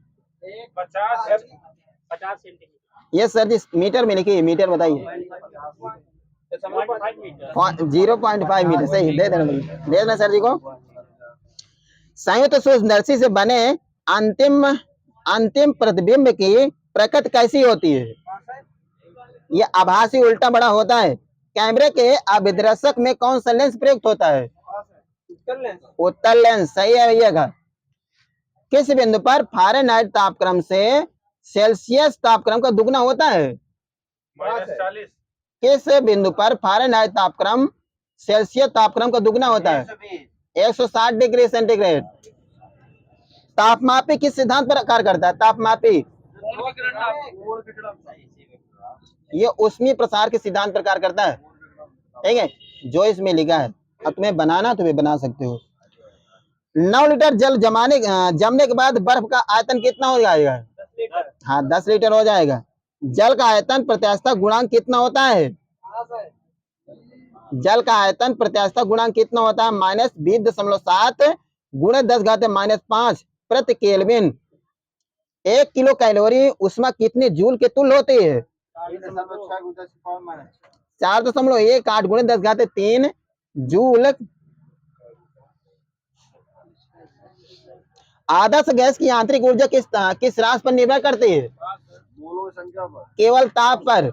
50 सेंटीमीटर। ये सर जी मीटर में लिखिए, मीटर बताइए। 0.5 मीटर सही। दे देना सर जी को। संयुक्त सूक्ष्मदर्शी से बने अंतिम प्रतिबिंब की प्रकृति कैसी होती है? ये आभासी उल्टा बड़ा होता है। कैमरे के अभिदर्शक में कौन सा लेंस प्रयुक्त होता है? उत्तल लेंस सही है भैया का। किस बिंदु पर फ़ारेनहाइट तापक्रम से सेल्सियस तापक्रम का दुगना होता है? -40। किस बिंदु पर फ़ारेनहाइट तापक्रम सेल्सियस तापक्रम का दुगना होता है? 160 डिग्री सेंटीग्रेड। तापमापी किस सिद्धांत पर कार्य करता है? तापमापी ये ऊष्मीय प्रसार के सिद्धांत पर कार्य करता है, ठीक है, जो इसमें लिखा है। अब तुम्हें बनाना तुम्हें बना सकते हो। 9 लीटर जल जमने के बाद बर्फ का आयतन कितना हो जाएगा? हाँ 10 लीटर हो जाएगा। जल का आयतन प्रत्यास्थता गुणांक कितना होता है? जल का आयतन प्रत्यास्थता गुणांक कितना होता है? -20.7 गुणे 10⁻⁵ प्रति केल्विन। 1 किलो कैलोरी उष्मा कितने जूल के तुल्य होती है? 4.18 गुणे 10⁻³ जूल। आदर्श गैस की आंतरिक ऊर्जा किस राशि पर निर्भर करती है? केवल ताप पर,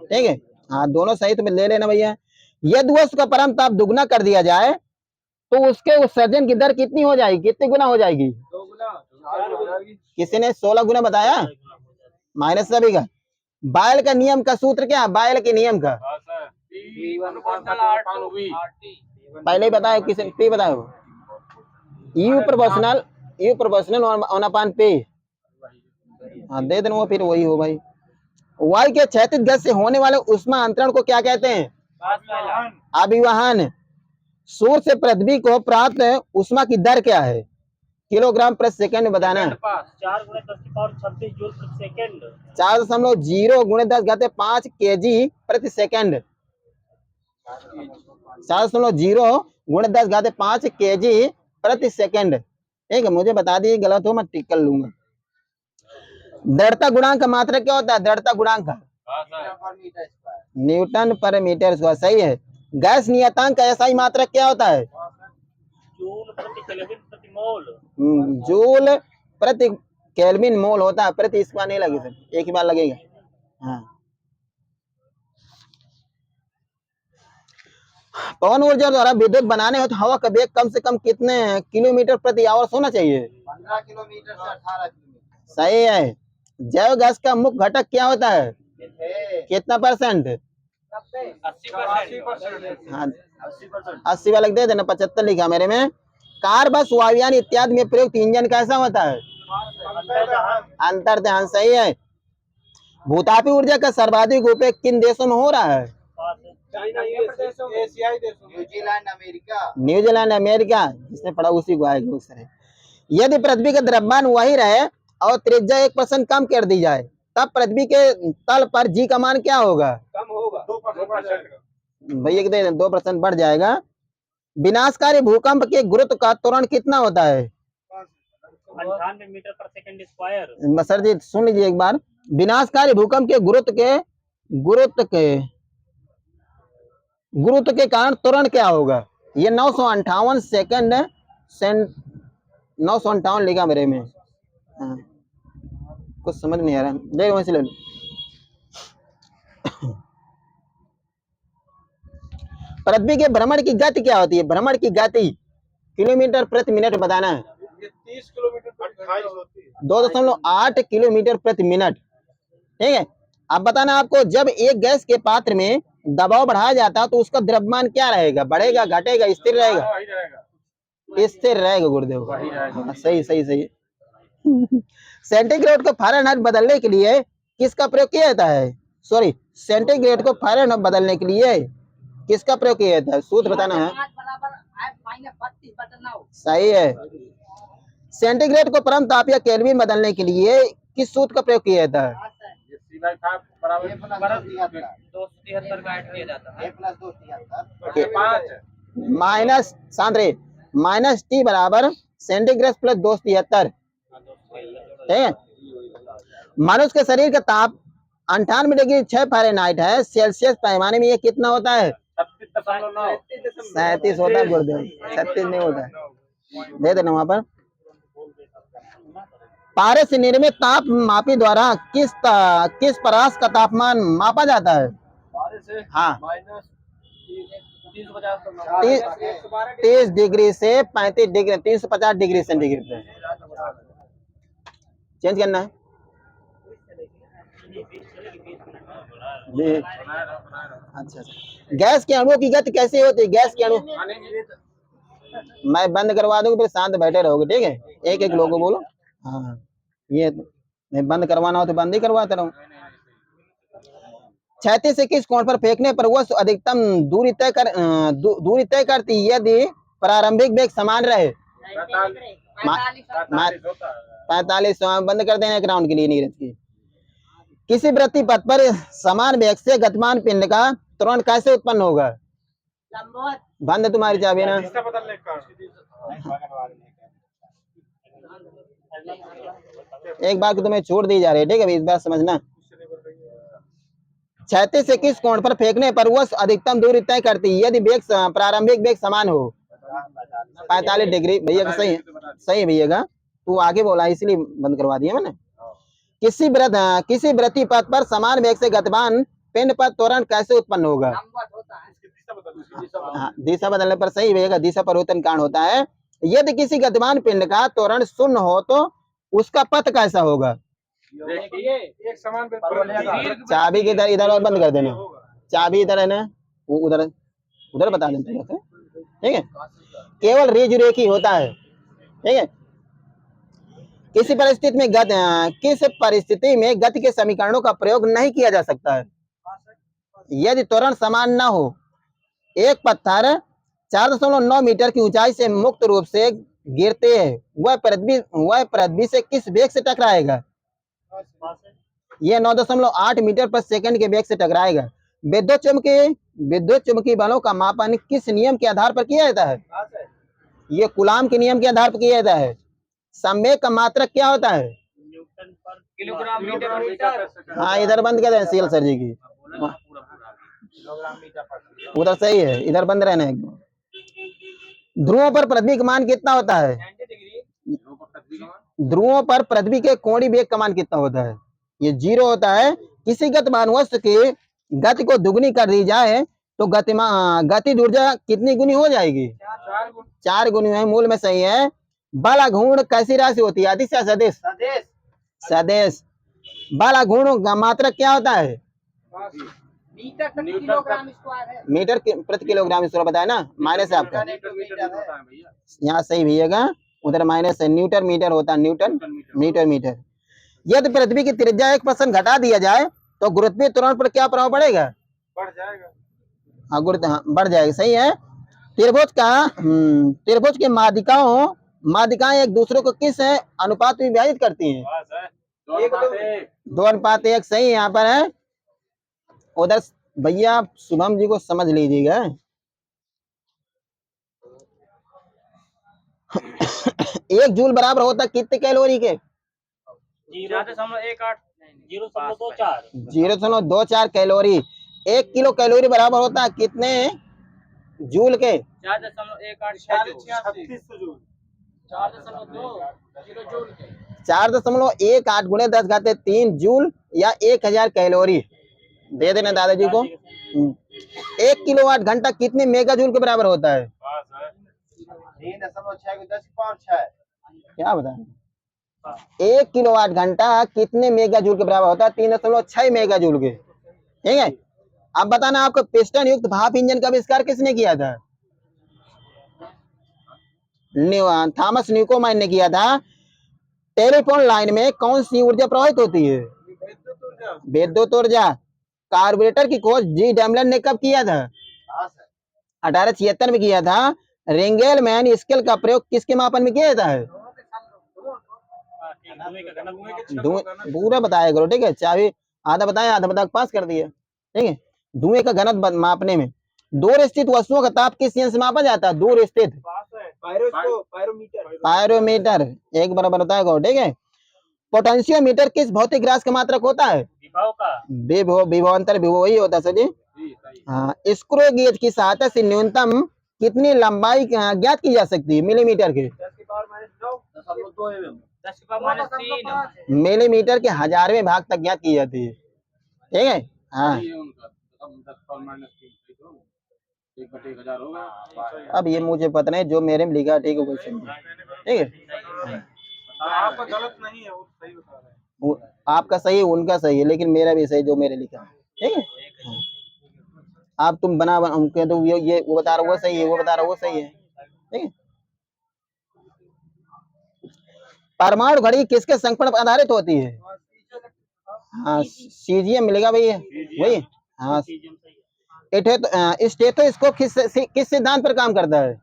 ठीक है। हाँ दोनों सही, तुम्हें ले लेना भैया। यदि वस्तु का परम ताप दुगना कर दिया जाए तो उसके उत्सर्जन की दर कितनी हो जाएगी? कितनी गुना हो जाएगी? 2 गुना। किसी ने 16 गुना बताया? माइनस सभी का। बायल का नियम का सूत्र क्या? बायल के नियम का पहले ही बताया, किसी ने बताया? You proportional 1/P। हाँ दे देना वो, फिर वही हो भाई। वायु के क्षैतिज गैस से होने वाले उष्मा अंतरण को क्या कहते हैं? अभिवहन। सूर्य से पृथ्वी को प्राप्त उष्मा की दर क्या है? किलोग्राम प्रति सेकंड बताना। 4 गुणे 10⁻36 जूल प्रति सेकंड। 4.0 गुणे 10⁻5 kg प्रति सेकंड। 4.0 गुणे 10⁻5 kg प्रति सेकंड, ठीक है। मुझे बता दिए, गलत हो मैं टिक कर लूंगा। दृढ़ता गुणांक का मात्रक क्या होता है? दृढ़ता गुणांक न्यूटन पर मीटर स्क्वायर, सही है। गैस नियतांक का SI मात्रक क्या होता है? जूल प्रति केल्विन प्रति मोल। जूल प्रति केल्विन मोल होता है, प्रति इस बार नहीं लगे सर, एक ही बार लगेगा। हाँ पवन ऊर्जा द्वारा विद्युत बनाने हो तो हवा का वेग कम से कम कितने किलोमीटर प्रति आवर्स होना चाहिए? 15 किलोमीटर से 18 किलोमीटर। सही है। जैव गैस का मुख्य घटक क्या होता है? कितना %? 80%। हाँ 80 वाला दे देना, 75 लिखा मेरे में। कार, बस, वायुयान इत्यादि में प्रयुक्त इंजन कैसा होता है? अंतर्दहन, सही है। भूतापी ऊर्जा का सर्वाधिक उपयोग किन देशों में हो रहा है? एशियाई देशों, न्यूजीलैंड, अमेरिका। New Zealand, America. जिसने पढ़ा उसी को आएगा उस तरह। यदि पृथ्वी का द्रव्यमान वही रहे और त्रिज्या 1% कम कर दी जाए तब पृथ्वी के तल पर जी का मान क्या होगा? कम होगा 2%। भैया के दे 2% बढ़ जाएगा। विनाशकारी भूकंप के गुरुत्व का त्वरण कितना होता है? 98 मीटर पर सेकंड स्क्वायर। सर जी सुन लीजिए एक बार। विनाशकारी भूकंप के गुरुत्व के कारण त्वरण क्या होगा? ये 958 सेकंड 958 लिखा मेरे में। हाँ, कुछ समझ नहीं आ रहा, देख वैसे ले लो। पृथ्वी के भ्रमण की गति क्या होती है? भ्रमण की गति किलोमीटर प्रति मिनट बताना है। 30 किलोमीटर पर 28 होती है। 2.8 किलोमीटर प्रति मिनट। ठीक है, अब बताना आपको जब एक गैस के पात्र में दबाव बढ़ाया जाता है तो उसका द्रव्यमान क्या रहेगा? बढ़ेगा, घटेगा, स्थिर रहेगा? वही रहेगा। स्थिर रहेगा गुरुदेव। वही रहेगा। हाँ, सही सही सही। सेंटीग्रेड को फ़ारेनहाइट बदलने के लिए किसका प्रयोग किया जाता है? सॉरी, सेंटीग्रेड को फ़ारेनहाइट बदलने के लिए किसका प्रयोग किया जाता है? सूत्र बताना है। सही है। सेंटीग्रेड को परम ताप या केल्विन बदलने के लिए किस सूत्र का प्रयोग किया जाता है? माइनस सांद्रे -T बराबर सेंटीग्रेड प्लस 273। ठीक है, मनुष्य के शरीर का ताप 98 डिग्री 6 फ़ारेनहाइट है। सेल्सियस पैमाने में ये कितना होता है? 37 होता है गुरुदेव, 36 नहीं होता है। दे देना वहां पर। पारे से निर्मित ताप मापी द्वारा किस परास का तापमान मापा जाता है? हाँ, 30 डिग्री से 35 डिग्री 350 डिग्री सेंटीग्रेड पे चेंज करना है। अच्छा, गैस के अणुओं की गति कैसे होती है? गैस के अणु मैं बंद करवा दूंगा, फिर शांत बैठे रहोगे। ठीक है, एक एक लोगों बोलो। हाँ, ये नहीं बंद करवाना हो तो बंद ही करवाता रहूं। क्षैतिज से किस कोण पर फेंकने पर वह अधिकतम दूरी तय करती है यदि प्रारंभिक वेग समान रहे? 45। बंद कर देना एक राउंड के लिए नीरज की। किसी वृत्ति पथ पर समान वेग से गतिमान पिंड का त्वरण कैसे उत्पन्न होगा? बंद तुम्हारी चाबी ना। एक बार को तुम्हें छोड़ दी जा रही है। ठीक है, इस बार समझना। क्षैतिज से किस कोण पर फेंकने पर वह अधिकतम दूरी तय करती है यदि वेग प्रारंभिक वेग समान हो? 45 डिग्री। भैया का सही है, सही है भैया का। तू आगे बोला इसलिए बंद करवा दिया मैंने। किसी वृत्ति पथ पर समान वेग से गतिमान पिंड पर त्वरण कैसे उत्पन्न होगा? हाँ, दिशा बदलने पर सही भैया, दिशा परिवर्तन कारण होता है। यदि किसी गतिमान पिंड का त्वरण शून्य हो तो उसका पथ कैसा होगा? एक समान चाबी के इधर और बंद कर देना। चाबी इधर है ना, उधर बता देना। ठीक है, केवल रेखी होता है। ठीक है, किस परिस्थिति में गति के समीकरणों का प्रयोग नहीं किया जा सकता है? यदि त्वरण समान न हो। एक पत्थर 4.9 मीटर की ऊंचाई से मुक्त रूप से गिरते हैं, वह पृथ्वी से किस वेग से टकराएगा? यह 9.8 मीटर पर सेकंड के वेग से टकराएगा। विद्युत चुंबकीय बलों का मापन किस नियम के आधार पर किया जाता है? यह कूलाम के नियम के आधार पर किया जाता है। संवेग का मात्रक क्या होता है? न्यूटन पर किलोग्राम मीटर। हाँ, इधर बंद कर दें सीएल सर जी की। उधर सही है, इधर बंद रहना एकदम। ध्रुवों पर पृथ्वी का मान कितना होता है? ध्रुवों पर पृथ्वी के कोणीय वेग का मान कितना होता है? ये 0 होता है। किसी गतिमान वस्तु की गति को दुगुनी कर दी जाए तो गति ऊर्जा कितनी गुनी हो जाएगी? 4 गुनी है। मूल में सही है। बल आघूर्ण कैसी राशि होती है? अदिश या सदिश? सदिश। बल आघूर्ण का मात्रक क्या होता है? मीटर प्रति किलोग्राम स्क्वायर बताया ना। माइनस है आपका, यहाँ सही भैया, उधर माइनस है। न्यूटन मीटर होता है, न्यूटन मीटर। यदि पृथ्वी की त्रिज्या 1% घटा दिया जाए तो गुरुत्वीय त्वरण पर क्या प्रभाव पड़ेगा? बढ़ जाएगा। हाँ, बढ़ जाएगा। सही है। त्रिभुज के माध्यिकाएं एक दूसरे को किस अनुपात में विभाजित करती हैं? 2:1 सही यहाँ पर है। उधर भैया शुभम जी को समझ लीजिएगा। 1 जूल बराबर होता कितने कैलोरी के? 0.24 कैलोरी। 1 किलो कैलोरी बराबर होता है कितने जूल के? 4.18 गुणे 10⁻³ जूल या 1000 कैलोरी दे देना दादाजी को। 1 किलोवाट घंटा कितने मेगा जूल के बराबर होता है? 3.6 क्या बता? 1 किलोवाट घंटा कितने मेगा जूल के बराबर होता है? 3.6 मेगा जूल के। ठीक है, अब बताना आपको पिस्टन युक्त भाप इंजन का आविष्कार किसने किया था? थॉमस न्यूकोमाइन ने किया था। टेलीफोन लाइन में कौन सी ऊर्जा प्रवाहित होती है? विद्युत ऊर्जा। कार्बोरेटर की खोज जी डैमलन ने कब किया था? 1876 में किया था। रिंगेलमैन स्केल का प्रयोग किसके मापन में किया जाता है? पूरा बताया करो, ठीक है। चाहे आधा बताया आधा बता पास कर दिया, ठीक है। धुएं का घनत्व मापने में दूर स्थित वस्तुओं का ताप किस यंत्र से मापा जाता है? दूर स्थित पायरोमीटर। एक बराबर बताया करो, ठीक है। पोटेंशियोमीटर किस भौतिक राशि का मात्रक होता है? विभवांतर विभव वही होता है सर जी। हाँ, स्क्रू गेज की सहायता से न्यूनतम कितनी लंबाई ज्ञात की जा सकती है मिलीमीटर के? 10⁻³ मिलीमीटर के 1000वें भाग तक ज्ञात की जाती है, ठीक है। हाँ, अब ये मुझे पता नहीं, जो मेरे में लिखा ठीक है, ठीक है। आपका गलत नहीं है, वो सही बता रहे हैं। आपका सही है, उनका सही है, लेकिन मेरा भी सही जो मेरे लिखा है, ठीक है। आप तुम बना उनके तो ये वो बता रहा वो सही है, वो बता रहा वो सही है, ठीक है। परमाणु घड़ी किसके संकल्प पर आधारित होती है? हाँ, सीजियम मिलेगा भैया, वही। हाँ, स्टेथोस्कोप किस सिद्धांत पर काम करता है?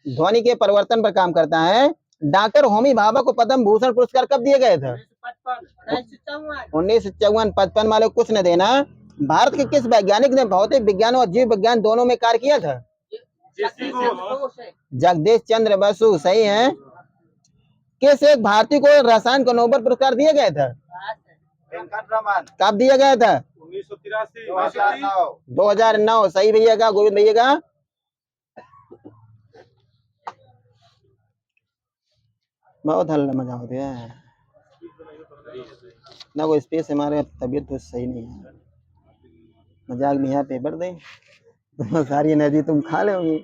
ध्वनि के परिवर्तन पर काम करता है। डॉक्टर होमी भाभा को पद्म भूषण पुरस्कार कब दिया गया था? 1954-55 वाले कुछ न देना। भारत के किस वैज्ञानिक ने भौतिक विज्ञान और जीव विज्ञान दोनों में कार्य किया था? जगदीश चंद्र बसु, सही है। किस एक भारतीय को रसायन का नोबेल पुरस्कार दिया गया था? वेंकटरमन। कब दिया गया था? 1983 2009 सही भैया का, गोविंद भैया का। बहुत हल्ला मजा होता है ना, वो स्पेस हमारे तबीयत तो सही नहीं है। मजाक में यहाँ पेपर दे तो सारी एनर्जी तुम खा लोगी।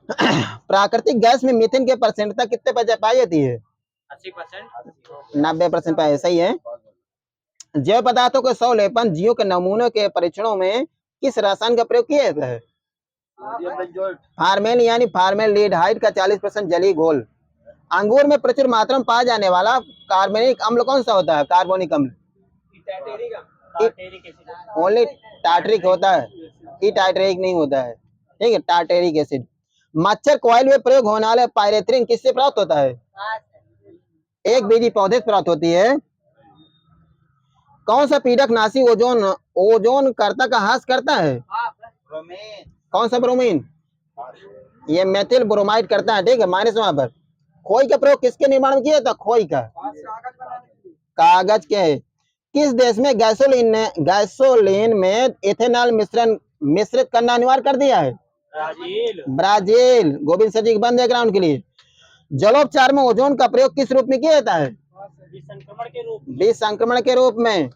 प्राकृतिक गैस में मीथेन के परसेंटता कितने पाई जाती है? 80%। 90% पाए, सही है। जैव पदार्थों के सौलेपन जीवों के नमूनों के परीक्षणों में किस रसायन का प्रयोग किया जाता है? फार्मेल यानी फार्मेल्डिहाइड का 40% जलीय घोल। अंगूर में प्रचुर मात्रा में पाया जाने वाला कार्बनिक अम्ल कौन सा होता है? कार्बोनिक अम्ल। ओनली टार्टरिक होता है, टार्टरिक नहीं होता है, ठीक है, टार्टरिक एसिड। मच्छर कॉइल में प्रयोग होने वाला पायरेथ्रिन किससे प्राप्त होता है? एक बीजी पौधे से प्राप्त होती है। कौन सा पीडकनाशी ओजोन कर्ता का ह्रास करता है? कौन सा ब्रोमीन? ये मेथिल ब्रोमाइड करता है, ठीक है, माइनस वहां पर। खोई का प्रयोग किसके निर्माण में किया था? खोई का, कागज के। किस देश में गैसोलीन में इथेनॉल मिश्रित करना अनिवार्य कर दिया है? ब्राजील। गोविंद सर जी के बंद बैकग्राउंड के लिए। जलोपचार में ओजोन का प्रयोग किस रूप में किया जाता है? विसंक्रमण के रूप में।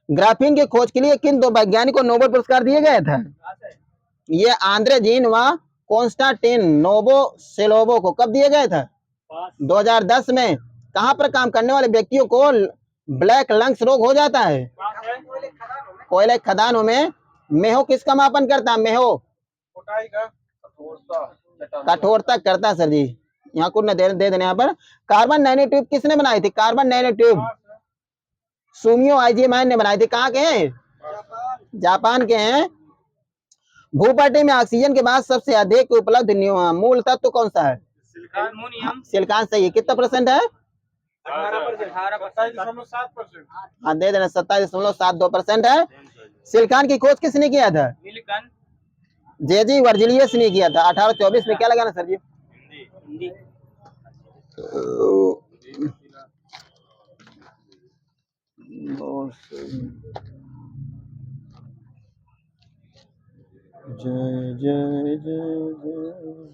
ग्राफीन की खोज के लिए किन दो वैज्ञानिकों को नोबेल पुरस्कार दिया गया था? ये आंद्रे जीन व कॉन्स्टेंटिन नोवोसेलोव को कब दिया गया था? 2010 में। कहां पर काम करने वाले व्यक्तियों को ब्लैक लंग्स रोग हो जाता है? कोयले खदानों में। मेहो किसका मापन करता है? मेहो कठोरता करता है सर जी, यहाँ को दे देने। यहाँ पर कार्बन नैनो ट्यूब किसने बनाई थी? कार्बन नैनो ट्यूब सुमियो आईजीएमआई ने बनाई थी। कहाँ के हैं? जापान के हैं। भूपट्टी में ऑक्सीजन के बाद सबसे अधिक उपलब्ध मूल तत्व कौन सा है? एल्युमिनियम सिलिकॉन सही है। कितना % है? 27.7%। हाँ दे देना, 27.72% है। सिलिकॉन की खोज किसने किया था? मिलिकन जेजी वर्जिलियस ने किया था 1824 में। क्या लगाना सर जी? हिंदी जय जय जय जय।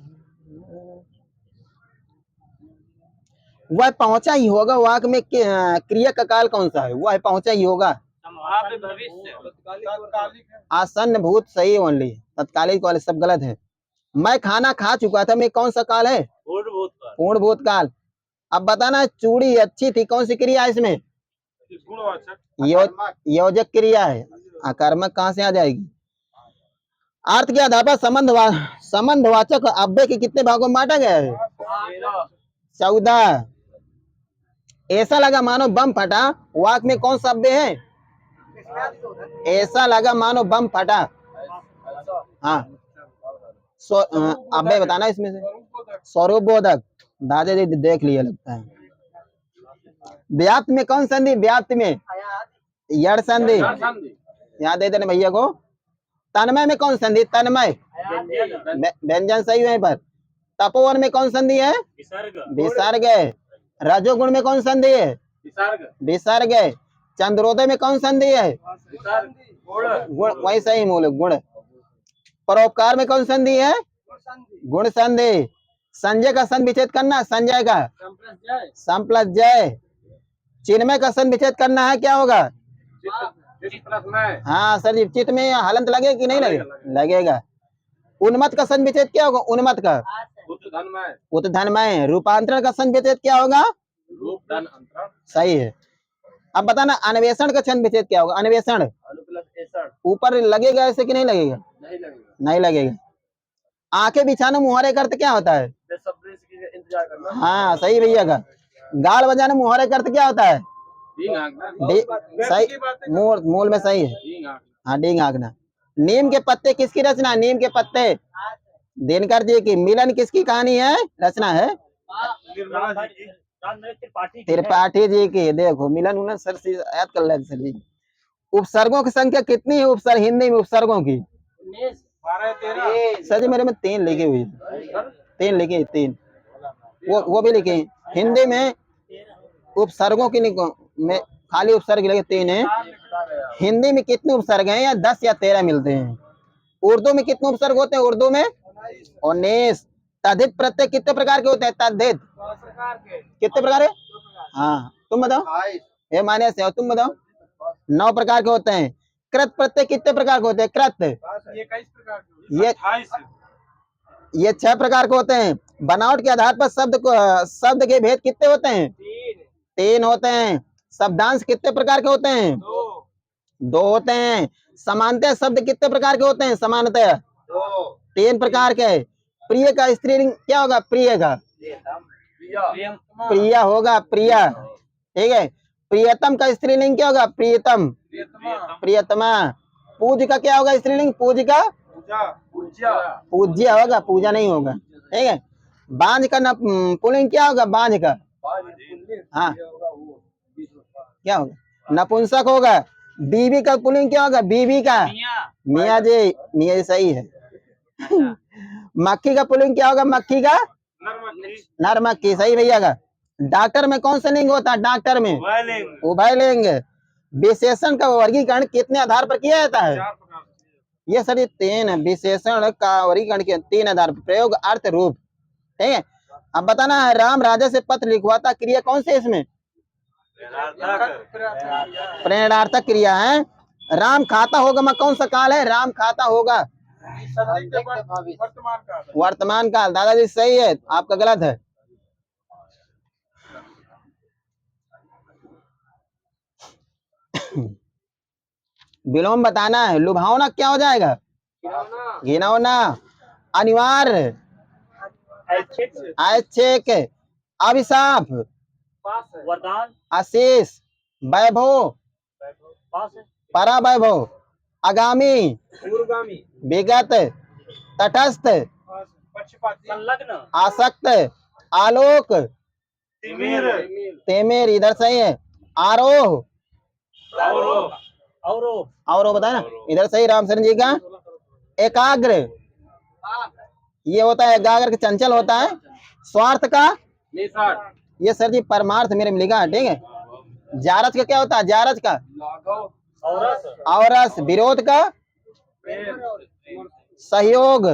वह पहुंचा ही होगा, वाक में क्रिया का काल कौन सा है? वह पहुंचा ही होगा, संभाव्य भविष्य तात्कालिक है। आसन्न भूत सही ओनली, तत्कालिक वाले सब गलत है। मैं खाना खा चुका था, मैं कौन सा काल है? पूर्ण भूतकाल। अब बताना, चूड़ी अच्छी थी, कौन सी क्रिया है इसमें? गुणवाचक योजक क्रिया है। आकर्मक कहाँ से आ जाएगी? अर्थ के आधार पर संबंधवाचक अव्यय के कितने भागों में बांटा गया है? 14। ऐसा लगा मानो बम फटा, वाक में कौन सा अव्यय है? ऐसा लगा मानो बम फटा। हाँ अव्यय बताना इसमें से। स्वरूप बोधक, दादा जी देख लिया लगता है। व्याप्त में कौन संधि? व्याप्त में यड़ संधि, यहाँ दे देने भैया को। तन्मय में कौन संधि? तन्मय, व्यंजन सही है पर। तपोवन में कौन संधि है? विसर्ग। रजोगुण में कौन संधि है? विसर्ग। चंद्रोदय में कौन संधि है? गुण, वही सही मूल गुण। परोपकार में कौन संधि है? गुण संधि। संजय का सन विच्छेद करना, संजय का सम प्लस जय। चिन्मय का सन विच्छेद करना है, क्या होगा? हाँ सर जी, चित्त में हलंत लगेगा कि नहीं लगेगा? लगेगा। उन्मत्त का सन विच्छेद क्या होगा? उन्मत्त का उत्धनमय। रूपांतरण का सन विच्छेद क्या होगा? सही है। अब बताना, अन्वेषण का छंद विच्छेद क्या होगा? अन्वेषण ऊपर लगेगा ऐसे कि नहीं लगेगा? नहीं लगेगा। आंखें बिछाना मुहारे का अर्थ क्या होता है? हाँ सही भैया का। गाल बजाना मुहारे का अर्थ क्या होता है? सही, मूल में सही है। हाँ डींग हाँकना। नीम के पत्ते किसकी रचना? नीम के पत्ते दिनकर जी की। मिलन किसकी कहानी है, रचना है? त्रिपाठी जी की। देखो मिलन उन्हें सर से याद कर ले सर जी। उपसर्गों की संख्या कितनी है उपसर्ग हिंदी में? उपसर्गों की 12-13 सर जी मेरे में 3 लिखी हुई, 3 लिखी, 3 वो भी लिखे हिंदी में। उपसर्गों की में खाली उपसर्ग लगे 3 है। हिंदी में कितने उपसर्ग हैं? या 10 या 13 मिलते हैं। उर्दू में कितने उपसर्ग होते हैं? उर्दू में 19। तद्धित प्रत्यय कितने प्रकार के होते हैं? तद्धित कितने प्रकार है? हाँ तुम बताओ, ये माने से, और तुम बताओ। 9 प्रकार के होते हैं। कृत प्रत्यय कितने प्रकार के होते हैं? कृत ये 21 प्रकार के, 28 ये 6 प्रकार के होते हैं। बनावट के आधार पर शब्द के भेद कितने होते हैं? 3 होते हैं। शब्दांश कितने प्रकार के होते हैं? 2 होते हैं। समानतः शब्द कितने प्रकार के होते हैं? समानतः 3 प्रकार के। प्रिय का स्त्रीलिंग क्या होगा? प्रिय का प्रिया होगा, प्रिया, ठीक है। प्रियतम का स्त्रीलिंग क्या होगा? प्रियतम, प्रियतमा। पूज का क्या होगा स्त्रीलिंग? पूज का पूज्य होगा, पूजा नहीं होगा, ठीक है। बांझ का पुल्लिंग क्या होगा? बांझ का, हाँ क्या होगा? नपुंसक होगा। बीवी का पुल्लिंग क्या होगा? बीवी का मियाँ जी, मियाँ जी सही है। मक्खी का पुल्लिंग क्या होगा? मक्खी का नर मक्खी, सही भैया का। डॉक्टर में कौन सा लिंग होता है? डॉक्टर में उभयलिंग। विशेषण का वर्गीकरण कितने आधार पर किया जाता है? ये सर 3 विशेषण का वर्गीकरण के 3 आधार पर। प्रयोग, अर्थ, रूप, ठीक है। अब बताना है, राम राजा से पत्र लिखवाता, क्रिया कौन सी इसमें? प्रेरणार्थक क्रिया है। राम खाता होगा मैं कौन सा काल है? राम खाता होगा वर्तमान काल। दादाजी सही है, आपका गलत है। विलोम बताना है। लुभावना क्या हो जाएगा? घिनौना। अनिवार्य, ऐच्छिक। अभिशाप, वरदान, आशीष। वैभव, परावैभव। आगामी, दूरगामी, विगत, तटस्थ, पक्षपाती, संलग्न, आसक्त, आलोक, तिमिर, तेमेर इधर सही है, आरोह, अवरोह, अवरोह, और बताए ना इधर सही रामचरण जी का, एकाग्र, ये होता है एकाग्र के चंचल होता है, स्वार्थ का, निसार, ये सर जी परमार्थ मेरे में लिखा है, ठीक है। जारज का क्या होता है, जारज का, औरस, औरस, विरोध का, सहयोग,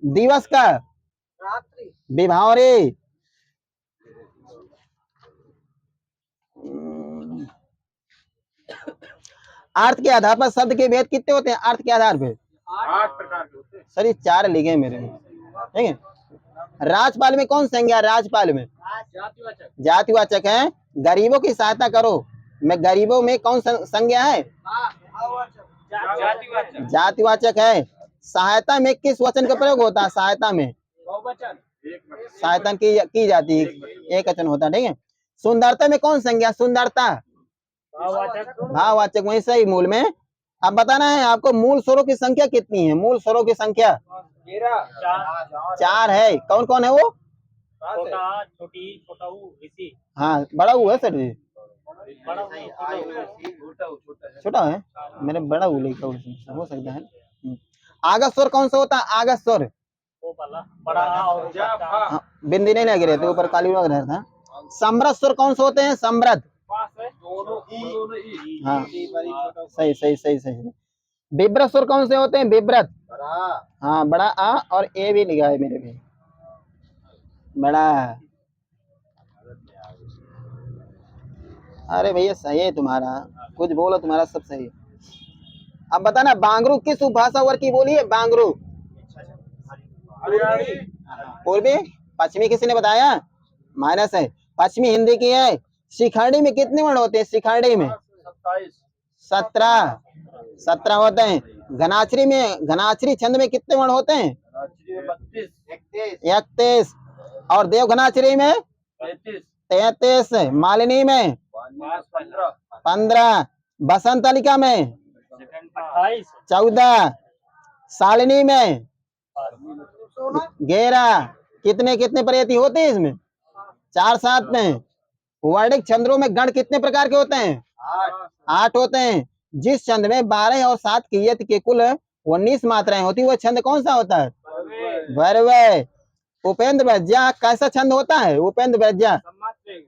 दिवस का, विभावरी, अर्थ के आधार पर शब्द के भेद कितने होते हैं, अर्थ के आधार पे 8 प्रकार के होते हैं। सर ये 4 लिखे हैं मेरे में, ठीक है। राजपाल में कौन संज्ञा है, राजपाल में जातिवाचक, जातिवाचक है, गरीबों की सहायता करो में गरीबों में कौन संज्ञा है, जातिवाचक, जातिवाचक है। सहायता में किस वचन का प्रयोग होता है, सहायता में बहुवचन, सहायता की जाती है, एक वचन होता है, ठीक है। सुंदरता में कौन संज्ञा, सुंदरता भाववाचक, भाववाचक, वही सही मूल में। अब बताना है आपको मूल स्वरों की संख्या कितनी है, मूल स्वरों की संख्या 4 है, कौन कौन है वो, छोटा, छोटी, छोटाऊ, ऋषि, हाँ बड़ा हुआ है सर जी, बड़ा, छोटा है, मैंने बड़ा हुआ लिखा उसमें, हो सकता है। आगस स्वर कौन सा होता है, आगस स्वर, वो वाला बड़ा और हाँ, बिंदी नहीं लगे रहते, ऊपर काली वगैरह रहता है। समृद्ध स्वर कौन से होते हैं, समृद्ध, पास है दोनों ई, हाँ सही सही सही सही। विव्रत स्वर कौन से होते हैं, विव्रत, हाँ बड़ा आ और ए भी लिखा है मेरे में, बड़ा, अरे भैया सही है तुम्हारा, कुछ बोलो तुम्हारा सब सही है। अब बताना बांगरू किस उपभाषा वर्ग की बोली है, बांगरू हरियाणी, पूर्वी, पश्चिमी किसी ने बताया, माइनस है, पश्चिमी हिंदी की है। शिखंडी में कितने वर्ण होते हैं, शिखंडी में 17 होते हैं। घनाचरी में, घनाचरी छंद में कितने वर्ण होते हैं, 31, और देवघनाचरी में 33, मालिनी में 15, बसंतलिका में 28, 14, शालिनी में 11, कितने कितने प्रयति होते हैं इसमें, 4 7 में। वर्णिक छंदों में गण कितने प्रकार के होते हैं, 8 होते हैं। जिस छंद में 12 और 7 की यति के कुल 19 मात्राएं होती है, वह छंद कौन सा होता है, भैरव। उपेंद्र वैज्या कैसा छंद होता है, उपेंद्र वैज्या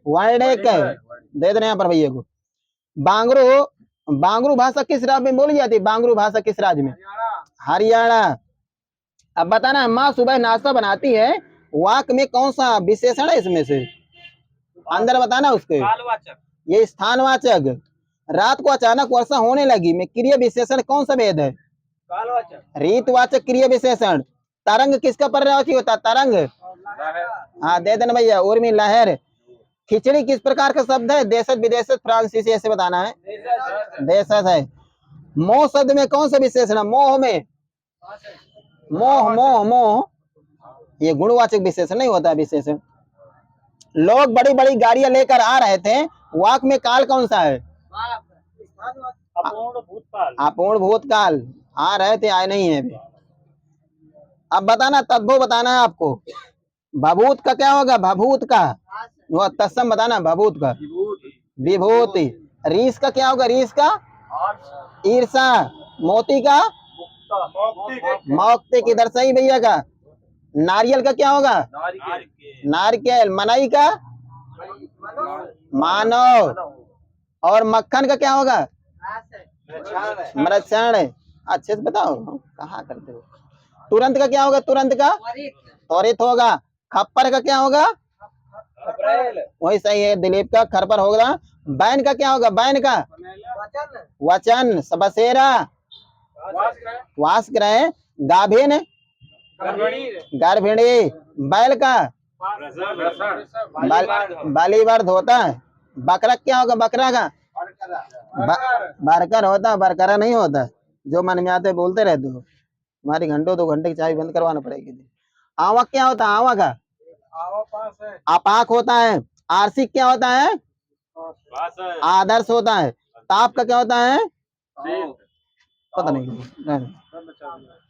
वर्णिक, दे देना यहाँ पर भैया को। बांगरू, बांगरू भाषा किस राज्य में बोली जाती है, बांगरू भाषा किस राज्य में, हरियाणा। अब बताना माँ सुबह नाश्ता बनाती है, वाक में कौन सा विशेषण है इसमें से, अंदर बताना उसके, कालवाचक, ये स्थानवाचक। रात को अचानक वर्षा होने लगी में क्रिया विशेषण कौन सा भेद है, कालवाचक, रीतवाचक क्रिया विशेषण। तरंग किसका पर्यायवाची होता है, तरंग, हाँ दे देना भैया। उर्मी, लहर। खिचड़ी किस प्रकार का शब्द है, देशज विदेशज फ्रांसीसी, ऐसे बताना है, देशज है। मोह शब्द में कौन सा विशेषण है, मोह में, मोह मोह मोह, ये गुणवाचक विशेषण नहीं होता विशेषण। लोग बड़ी बड़ी गाड़ियां लेकर आ रहे थे, वाक में काल कौन सा है, अपूर्ण भूतकाल, अपूर्ण भूतकाल, आ रहे थे आए नहीं है अभी। अब बताना तद्भव बताना है आपको, भभूत का क्या होगा, भभूत का, वो तत्सम बताना, भभूत का विभूति। रीस का क्या होगा, रीस का ईर्षा। मोती का मौक्तिक, इधर सही भैया का। नारियल का क्या होगा, नारिकेल। मनई का मानव, और मक्खन का क्या होगा, मृक्षण। अच्छे से बताओ कहाँ करते हो। तुरंत का क्या होगा, तुरंत का त्वरित होगा। खप्पर का क्या होगा, वही सही है दिलीप का, खरपर होगा। बैन का क्या होगा, बैन का वचन। बसेरा, वासग्रह। गाभिन, गर्भिणी। बैल का बलिवर्ध होता है। बकरा क्या होगा, बकरा का बरकर होता है, बरकरा नहीं होता। जो मन में आते बोलते रहते हो, हमारी घंटों 2 घंटे की चाय बंद करवाना पड़ेगी। आवक क्या होता है, आवा का अपाक होता है। आर्सिक क्या होता है, आदर्श होता है। ताप का क्या होता है, पता नहीं। सब बचा दिया।